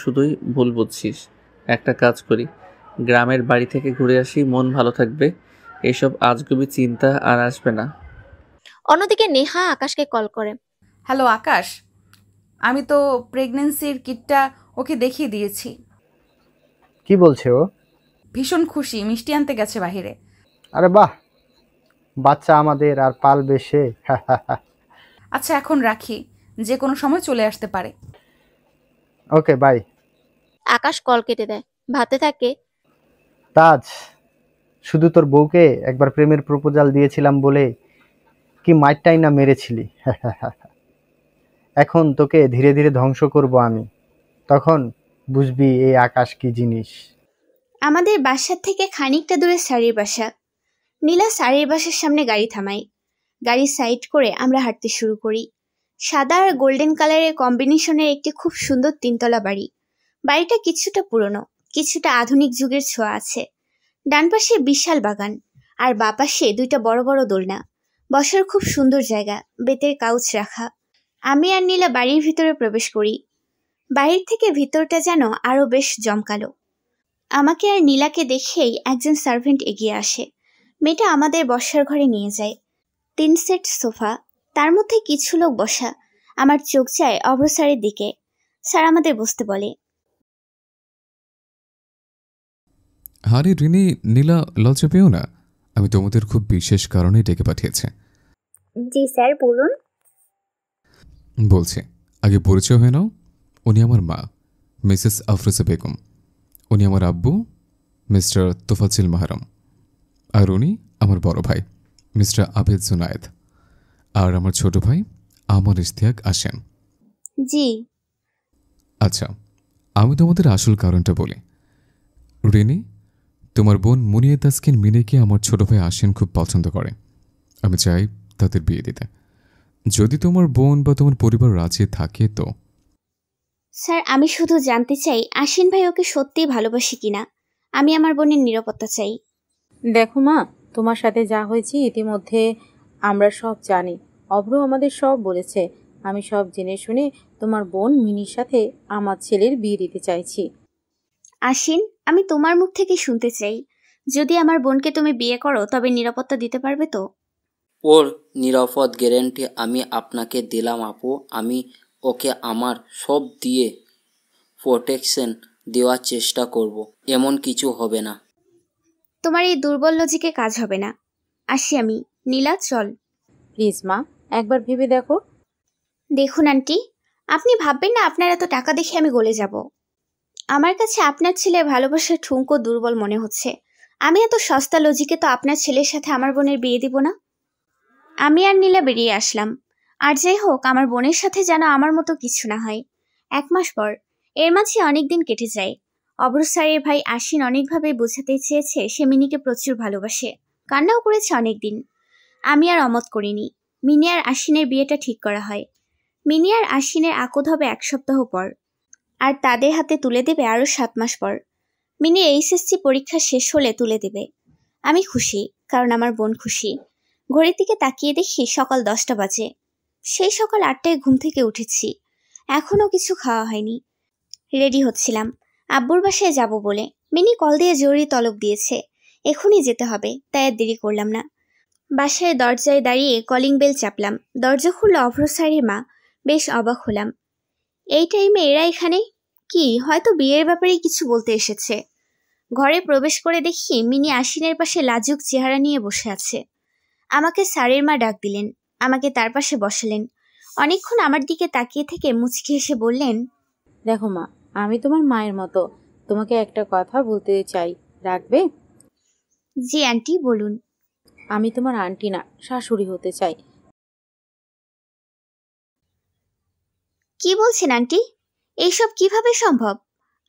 শুধুই ভুল বুঝছিস। একটা কাজ করি, গ্রামের বাড়ি থেকে ঘুরে আসি, মন ভালো থাকবে। এসব আজগুবি চিন্তা আর আসবে না। অন্যদিকে নেহা আকাশকে কল করে। হ্যালো আকাশ, আমি তো প্রেগনেন্সির কিটটা ওকে দেখিয়ে দিয়েছি। কি বলছে ও? ভীষণ খুশি, মিষ্টি আনতে গেছে বাহিরে। আরে বাহ, বাচ্চা আমাদের আর পালবে সে। আচ্ছা এখন রাখি, যে কোনো সময় চলে আসতে পারে। Okay bye. আকাশ কল কেটে দেয়। ভাবতে থাকে, তাজ, শুধু তোর বউকে একবার প্রেমের প্রপোজাল দিয়েছিলাম বলে কি মাইরটাই না মেরেছিলি। এখন তোকে ধীরে ধীরে ধ্বংস করব আমি, তখন বুঝবি এই আকাশ কি জিনিস। আমাদের বাসার থেকে খানিকটা দূরে স্যারের বাসা। নীলা স্যারের বাসার সামনে গাড়ি থামায়। গাড়ি সাইড করে আমরা হাঁটতে শুরু করি। সাদা আর গোল্ডেন কালারের কম্বিনেশনের একটি খুব সুন্দর 3তলা বাড়ি। বাড়িটা কিছুটা পুরনো, কিছুটা আধুনিক যুগের ছোঁয়া আছে। ডান পাশে বিশাল বাগান, আর বাঁ পাশে 2টা বড় বড় দোলনা। বসার খুব সুন্দর জায়গা, বেতের কাউচ রাখা। আমি আর নীলা বাড়ির ভিতরে প্রবেশ করি। বাইরে থেকে ভিতরটা যেন আরো বেশ জমকালো। আমাকে আর নীলাকে দেখেই একজন সার্ভেন্ট এগিয়ে আসে। মেয়েটা আমাদের বসার ঘরে নিয়ে যায়। 3 সেট সোফা, তার মধ্যে কিছু লোক বসা। আমার চোখ যায় অভ্র স্যারের দিকে। স্যার আমাদের বসতে বলে। আরে রিনি, নীলা, লজ্জা পেও না। আমি তোমাদের খুব বিশেষ কারণে ডেকে পাঠিয়েছি। জি স্যার, বলুন। বলছি, আগে পরিচয় হয়ে নাও। উনি আমার মা, মিসেস আফরোজা বেগম। উনি আমার আব্বু, মিস্টার তোফাজ্জল মাহরম। আর উনি আমার বড় ভাই, মিস্টার আবেদ জুনায়েদ। আর আমার ছোট ভাই আমর ইশতিয়াক আসেন। জি। আচ্ছা, আমি তোমাদের আসল কারণটা বলি। রিনি, তোমার বোন মুনিয়া তাসকিন মিনেকে আমার ছোট ভাই আসেন খুব পছন্দ করে। আমি চাই তাদের বিয়ে দিতে, যদি তোমার বোন বা তোমার পরিবার রাজি থাকে তো। স্যার, আমি শুধু জানতে চাই আশিন ভাই ওকে সত্যিই ভালোবাসি কিনা। আমি আমার বোনের নিরাপত্তা চাই। দেখো মা, তোমার সাথে যা হয়েছে ইতিমধ্যে আমরা সব জানি। অভ্র আমাদের সব বলেছে। আমি সব জেনে শুনে তোমার বোন মিনির সাথে আমার ছেলের বিয়ে দিতে চাইছি। আশিন, আমি তোমার মুখ থেকে শুনতে চাই, যদি আমার বোনকে তুমি বিয়ে করো তবে নিরাপত্তা দিতে পারবে তো? ওর নিরাপদ গ্যারান্টি আমি আপনাকে দিলাম আপু। আমি ওকে আমার সব দিয়ে প্রোটেকশন দেওয়ার চেষ্টা করব। এমন কিছু হবে না। তোমার এই দুর্বল লজিকে কাজ হবে না। আসি আমি। নীলা, চল। প্লিজ মা, একবার ভেবে দেখো। দেখুন আন্টি, আপনি ভাববেন না আপনার এত টাকা দেখে আমি গলে যাব। আমার কাছে আপনার ছেলের ভালোবাসার ঠুনকো দুর্বল মনে হচ্ছে। আমি এত সস্তা লজিকে তো আপনার ছেলের সাথে আমার বোনের বিয়ে দিব না। আমি আর নীলা বেরিয়ে আসলাম। আর যাই হোক, আমার বোনের সাথে যেন আমার মতো কিছু না হয়। 1 মাস পর, এর মাঝে অনেকদিন কেটে যায়। অভ্র স্যারের ভাই আশিন অনেকভাবে বোঝাতে চেয়েছে সে মিনিকে প্রচুর ভালোবাসে, কান্নাও করেছে অনেকদিন। আমি আর অমত করিনি। মিনি আর আশিনের বিয়েটা ঠিক করা হয়। মিনি আর আশিনের আকদ হবে 1 সপ্তাহ পর, আর তাদের হাতে তুলে দেবে আরো 7 মাস পর। মিনি এইচএসসি পরীক্ষা শেষ হলে তুলে দেবে। আমি খুশি, কারণ আমার বোন খুশি। ঘড়ির দিকে তাকিয়ে দেখি সকাল 10টা বাজে। সেই সকাল 8টায় ঘুম থেকে উঠেছি, এখনো কিছু খাওয়া হয়নি। রেডি হচ্ছিলাম আব্বুর বাসায় যাব বলে। মিনি কল দিয়ে জরুরি তলব দিয়েছে, এখনই যেতে হবে, তাই আর দেরি করলাম না। বাসায় দরজায় দাঁড়িয়ে কলিং বেল চাপলাম। দরজা খুলল অভ্র স্যারের মা। বেশ অবাক হলাম, এই টাইমে এরা এখানে? কি, হয়তো বিয়ের ব্যাপারে কিছু বলতে এসেছে। ঘরে প্রবেশ করে দেখি মিনি আশিনের পাশে লাজুক চেহারা নিয়ে বসে আছে। আমাকে স্যারের মা ডাক দিলেন, আমাকে তার পাশে বসালেন। অনেকক্ষণ আমার দিকে তাকিয়ে থেকে মুচকি হেসে বললেন, দেখো মা, আমি তোমার মায়ের মতো। তোমাকে একটা কথা বলতে চাই, রাখবে? জি আন্টি, বলুন। আমি তোমার আন্টি না, শাশুড়ি হতে চাই। কি বলছেন আন্টি? এইসব কিভাবে সম্ভব?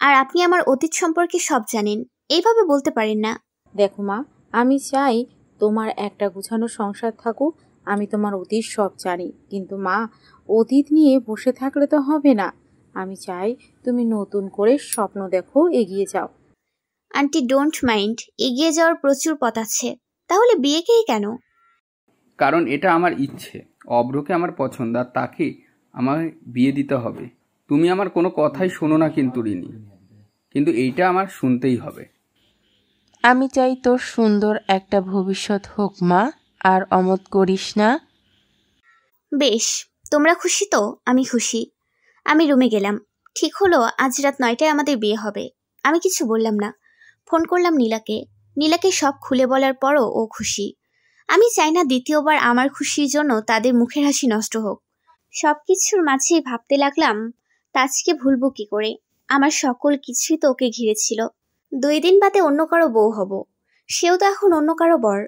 আর আপনি আমার অতীত সম্পর্কে সব জানেন, এইভাবে বলতে পারেন না। দেখো মা, আমি চাই তোমার একটা গুছানো সংসার থাকুক। আমি তোমার অতীত সব জানি, কিন্তু মা, অতীত নিয়ে বসে থাকলে তো হবে না। আমি চাই তুমি নতুন করে স্বপ্ন দেখো, এগিয়ে যাও। আন্টি, ডোন্ট মাইন্ড, এগিয়ে যাওয়ার প্রচুর পথ আছে। তাহলে বিয়েকেই কেন? কারণ এটা আমার ইচ্ছে। অব্রকে আমার পছন্দ, আর তাকে আমার বিয়ে দিতে হবে। তুমি আমার কোনো কথাই শোনো না কিন্তু রিনি, কিন্তু এইটা আমার শুনতেই হবে। আমি চাই তোর সুন্দর একটা ভবিষ্যৎ হোক মা, আর অমত করিস না। বেশ, তোমরা খুশি তো আমি খুশি। আমি রুমে গেলাম। ঠিক হলো আজ রাত 9টায় আমাদের বিয়ে হবে। আমি কিছু বললাম না। ফোন করলাম নীলাকে। নীলাকে সব খুলে বলার পরও ও খুশি। আমি চাই না দ্বিতীয়বার আমার খুশির জন্য তাদের মুখের হাসি নষ্ট হোক। সবকিছুর মাঝেই ভাবতে লাগলাম, তাজকে ভুলবো কি করে? আমার সকল কিছুই তো ওকে ঘিরে ছিল। 2 দিন বাদে অন্য কারো বউ হব, সেও তো এখন অন্য কারো বর।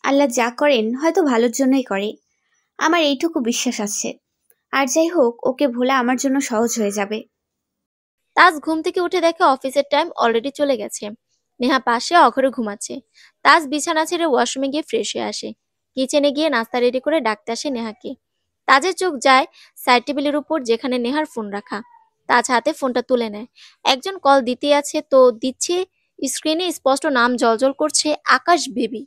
আল্লাহ যা করেন হয়তো ভালোর জন্যই করে, আমার এইটুকু বিশ্বাস আছে। আর যাই হোক, ওকে ভোলা আমার জন্য সহজ হয়ে যাবে। তাজ ঘুম থেকে উঠে দেখে অফিসের টাইম অলরেডি চলে গেছে। নেহা পাশে অঘরে ঘুমাচ্ছে। তাজ বিছানা ছেড়ে ওয়াশরুমে গিয়ে ফ্রেশ হয়ে আসে। কিচেনে গিয়ে নাস্তা রেডি করে ডাকতে আসে নেহাকে। তাজের চোখ যায় সাইড টেবিলের উপর, যেখানে নেহার ফোন রাখা। তাজ হাতে ফোনটা তুলে নেয়। একজন কল দিতে আছে তো দিচ্ছে। স্ক্রিনে স্পষ্ট নাম জলজল করছে, আকাশ বেবি।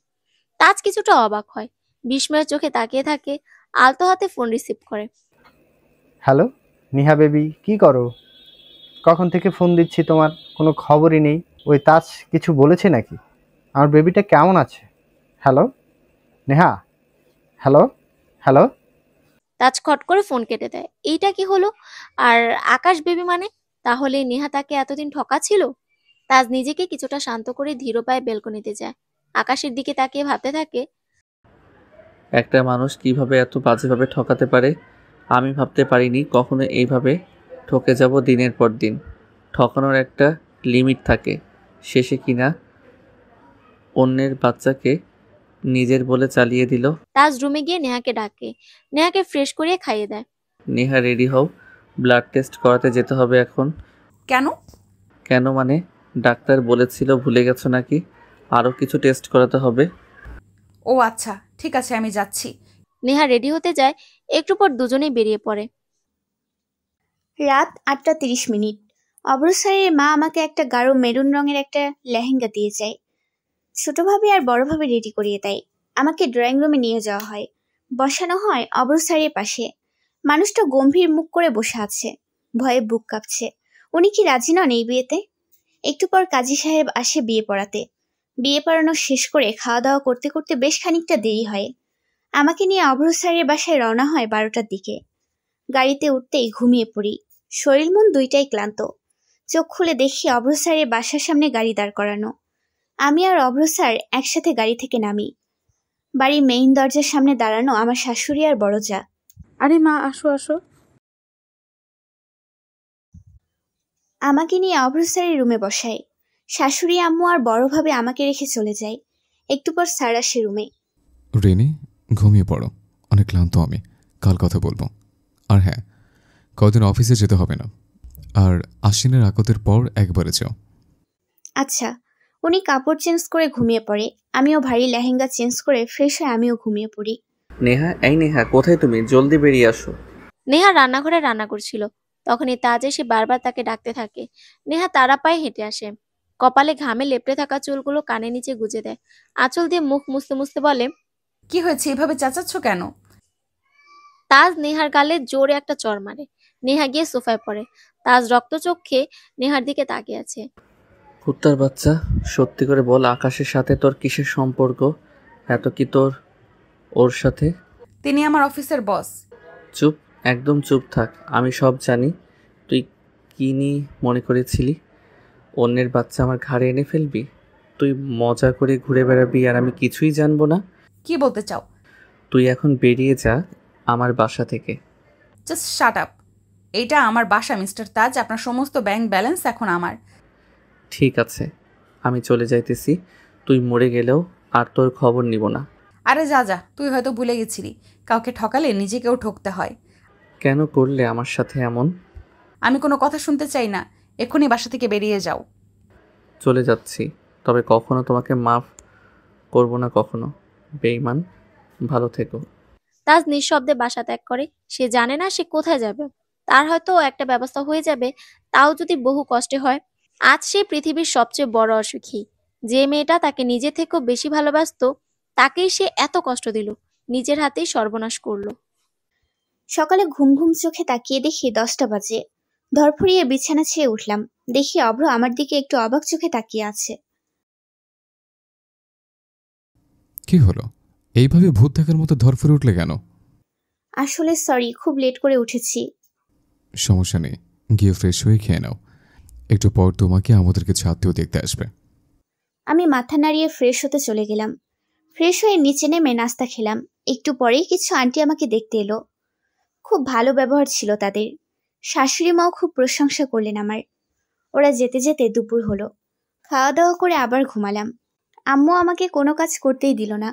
তাজ কিছুটা অবাক হয়, বিস্ময়ের চোখে তাকিয়ে থাকে। আলতো হাতে ফোন রিসিভ করে। হ্যালো নিহা বেবি, কি করো? কখন থেকে ফোন দিচ্ছি, তোমার কোনো খবরই নেই। ওই তাজ কিছু বলেছে নাকি? আমার বেবিটা কেমন আছে? Hello Neha, hello hello. তাজ খট করে ফোন কেটে দেয়। এইটা কি হলো? আর আকাশ বেবি মানে? তাহলে নেহা তাকে এতদিন ঠকাচ্ছিল? তাজ নিজেকে কিছুটা শান্ত করে ধীর পায়ে বেলকনিতে যায়। আকাশের দিকে তাকিয়ে ভাবতে থাকে, একটা মানুষ কিভাবে এত বাজেভাবে ঠকাতে পারে। আমি ভাবতে পারিনি কখনো এইভাবে ঠকে যাব দিনের পর দিন। ঠকানোর একটা লিমিট থাকে, শেষে কিনা অন্যের বাচ্চাকে নিজের বলে চালিয়ে দিল। তাজ রুমে গিয়ে নেহাকে ডাকে। নেহাকে ফ্রেশ করিয়ে খাইয়ে দেয়। নেহা রেডি হও, ব্লাড টেস্ট করাতে যেতে হবে এখন। কেন? কেন মানে? ডাক্তার বলেছিল, ভুলে গেছো নাকি? আরও কিছু টেস্ট করাতে হবে। ও আচ্ছা, ঠিক আছে, আমি যাচ্ছি। নেহা রেডি হতে যায়। একটু পর দুজনেই বেরিয়ে পড়ে। রাত 8:30। অব্র স্যারের মা আমাকে একটা গাঢ় মেরুন রঙের একটা লেহেঙ্গা দিয়ে যায়। ছোটভাবে আর বড়ভাবে রেডি করিয়ে দেয়। আমাকে ড্রয়িং রুমে নিয়ে যাওয়া হয়। বসানো হয় অব্র স্যারের পাশে। মানুষটা গম্ভীর মুখ করে বসে আছে, ভয়ে বুক কাঁপছে। উনি কি রাজি নন এই বিয়েতে? একটু পর কাজী সাহেব আসে বিয়ে পড়াতে। বিয়ে পড়ানো শেষ করে খাওয়া দাওয়া করতে করতে বেশ খানিকটা দেরি হয়। আমাকে নিয়ে অব্র স্যারের বাসায় রওনা হয় 12টার দিকে। গাড়িতে উঠতেই ঘুমিয়ে পড়ি। শরীর মন দুইটাই ক্লান্ত। চোখ খুলে দেখি অব্র স্যারের বাসার সামনে গাড়ি দাঁড় করানো। আমি আর অব্র স্যার একসাথে গাড়ি থেকে নামি। বাড়ির মেইন দরজার সামনে দাঁড়ানো আমার শাশুড়ি আর বড় যা। আরে মা, আসো আসো। আমাকে নিয়ে অব্র স্যারের রুমে বসায়। শাশুড়ি আম্মু আর বড়ভাবে আমাকে রেখে চলে যায়। একটু পর স্যার আসে রুমে। রেনি, ঘুমিয়ে পড়ো, অনেক ক্লান্ত আমি, কাল কথা বলবো। আর হ্যাঁ, কদিন অফিসে যেতে হবে না, আর আশ্বিনের আকতের পর একবারে যাও। আচ্ছা। উনি কাপড় চেঞ্জ করে ঘুমিয়ে পড়ে। আমিও ভারী লেহেঙ্গা চেঞ্জ করে ফ্রেশ হয়ে আমিও ঘুমিয়ে পড়ি। নেহা, এই নেহা, কোথায় তুমি? জলদি বেরিয়ে আসো। নেহা রান্নাঘরে রান্না করছিল। তখনই তাজ এসে বারবার তাকে ডাকতে থাকে। নেহা তাড়া পায়ে হেঁটে আসে। কপালে ঘামে লেপটে থাকা চুলগুলো কানে নিচে গুজে দেয়। আঁচল দিয়ে মুখ মুছতে মুছতে বলে, কি হয়েছে, এভাবে চেঁচাচ্ছ কেন? তাজ নেহার গালে জোরে একটা চড় মারে। নেহা গিয়ে সোফায় পড়ে। তাজ রক্তচক্ষে নেহার দিকে তাকিয়ে আছে। কুত্তার বাচ্চা, সত্যি করে বল, আকাশের সাথে তোর কিসের সম্পর্ক? এত কি তোর ওর সাথে? তিনি আমার অফিসের বস। চুপ, একদম চুপ থাক। আমি সব জানি। তুই কি নিয়ে মনে করেছিলি অন্যের বাচ্চা আমার ঘাড়ে এনে ফেলবি? তুই মজা করে ঘুরে বেড়াবি আর আমি কিছুই জানবো না? কি বলতে চাও? তুই এখন বেরিয়ে যা আমার বাসা থেকে। Just shut up. এটা আমার বাসা মিস্টার তাজ, আপনার সমস্ত ব্যাংক ব্যালেন্স এখন আমার। ঠিক আছে, আমি চলে যাইতেছি। তুই মরে গেলেও আর তোর খবর নিব না। আরে যা যা, তুই হয়তো ভুলে গেছিলি, কাউকে ঠকালে নিজেকেও ঠকতে হয়। কেন করলে আমার সাথে এমন? আমি কোনো কথা শুনতে চাই না, এক্ষুনি বাসা থেকে বেরিয়ে যাও। চলে যাচ্ছি, তবে কখনো তোমাকে মাফ করব না কখনো। বেঈমান, ভালো থেকো। তাজ নিঃশব্দে বাসা ত্যাগ করে। সে জানে না সে কোথায় যাবে। তার হয়তো একটা ব্যবস্থা হয়ে যাবে, তাও যদি বহু কষ্টে হয়। আজ সে পৃথিবীর সবচেয়ে বড় অসুখী। যে মেয়েটা তাকে নিজে থেকেও বেশি ভালোবাসতো, তাকেই সে এত কষ্ট দিল, নিজের হাতেই সর্বনাশ করলো। সকালে ঘুম ঘুম চোখে তাকিয়ে দেখি 10টা বাজে। ধরফড়িয়ে বিছানা ছেড়ে উঠলাম। দেখি অভ্র আমার দিকে একটু অবাক চোখে তাকিয়ে আছে। কি হলো? এইভাবে ভূত দেখার মতো ধরফরে উঠলে কেন? আসলে সরি, খুব লেট করে উঠেছি। সমস্যা নেই, গিয়ে ফ্রেশ হয়ে খেয়ে নাও। একটু পর তোমাকে আমাদের কিছু আত্মীয় দেখতে আসবে। আমি মাথা নাড়িয়ে ফ্রেশ হতে চলে গেলাম। ফ্রেশ হয়ে নিচে নেমে নাস্তা খেলাম। একটু পরেই কিছু আন্টি আমাকে দেখতে এলো। খুব ভালো ব্যবহার ছিল তাদের। শাশুড়ি মাও খুব প্রশংসা করলেন আমার। ওরা যেতে যেতে দুপুর হলো। খাওয়া দাওয়া করে আবার ঘুমালাম। আম্মু আমাকে কোনো কাজ করতেই দিল না।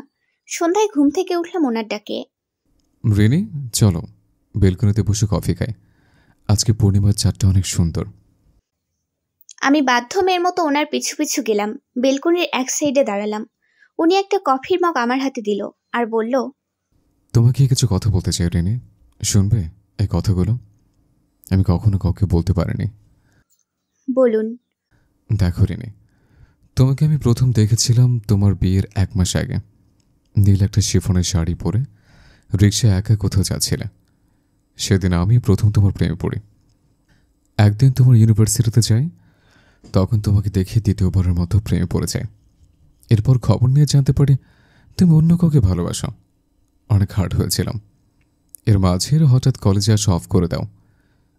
সন্ধ্যায় ঘুম থেকে উঠলাম ওনার ডাকে। রেনি, চলো বেলকনিতে বসে কফি খাই। আজকে পূর্ণিমার চাঁদটা অনেক সুন্দর। আমি বাধ্য মেয়ের মতো ওনার পিছু পিছু গেলাম। বেলকনির এক সাইডে দাঁড়ালাম। উনি একটা কফির মগ আমার হাতে দিল আর বলল, তোমাকে কিছু কথা বলতে চাই রিনি, শুনবে এই কথাগুলো? আমি কখনো কাউকে বলতে পারিনি। বলুন। দেখো রিনি, তোমাকে আমি প্রথম দেখেছিলাম তোমার বিয়ের 1 মাস আগে। নীল একটা শিফনের শাড়ি পরে রিক্সায় একা কোথাও যাচ্ছিলে। সেদিন আমি প্রথম তোমার প্রেমে পড়ি। একদিন তোমার ইউনিভার্সিটিতে যাই, তখন তোমাকে দেখে দ্বিতীয়বারের মতো প্রেমে পড়ে যায়। এরপর খবর নিয়ে জানতে পারি তুমি অন্য কাউকে ভালোবাসো। অনেক হার্ড হয়েছিলাম। এর মাঝে হঠাৎ কলেজে আসা অফ করে দাও।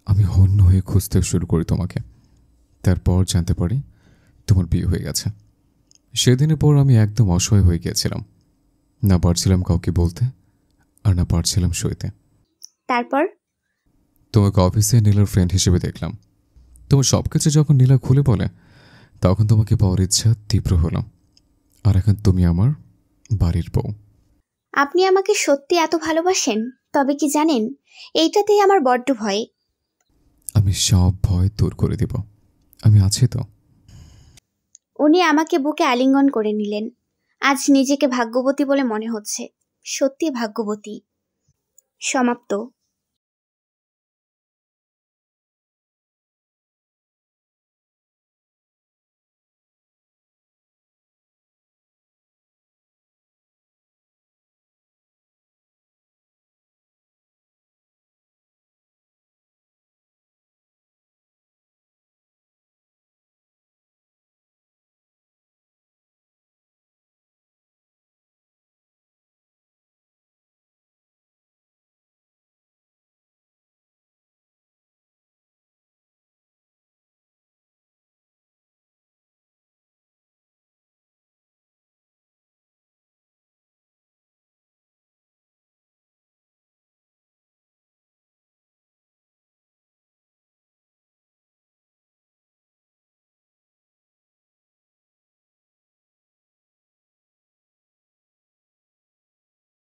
আমি হন্য হয়ে খুঁজতে শুরু করি তোমাকে। তারপর জানতে পারি তোমার বিয়ে হয়ে গেছে। সেদিনের পর আমি একদম অসহায় হয়ে গিয়েছিলাম। না পারছিলাম কাউকে বলতে, আর না পারছিলাম সইতে। তারপর তোমাকে অফিসে নীলার ফ্রেন্ড হিসেবে দেখলাম। তোমার সবকিছু যখন নীলা খুলে বলে, তখন তোমাকে পাওয়ার ইচ্ছা তীব্র হলো। আর এখন তুমি আমার বাড়ির বউ। আপনি আমাকে সত্যি এত ভালোবাসেন? তবে কি জানেন, এইটাতেই আমার বড্ড ভয়। আমি সব ভয় দূর করে দিব, আমি আছি তো। উনি আমাকে বুকে আলিঙ্গন করে নিলেন। আজ নিজেকে ভাগ্যবতী বলে মনে হচ্ছে। সত্যি ভাগ্যবতী। সমাপ্ত।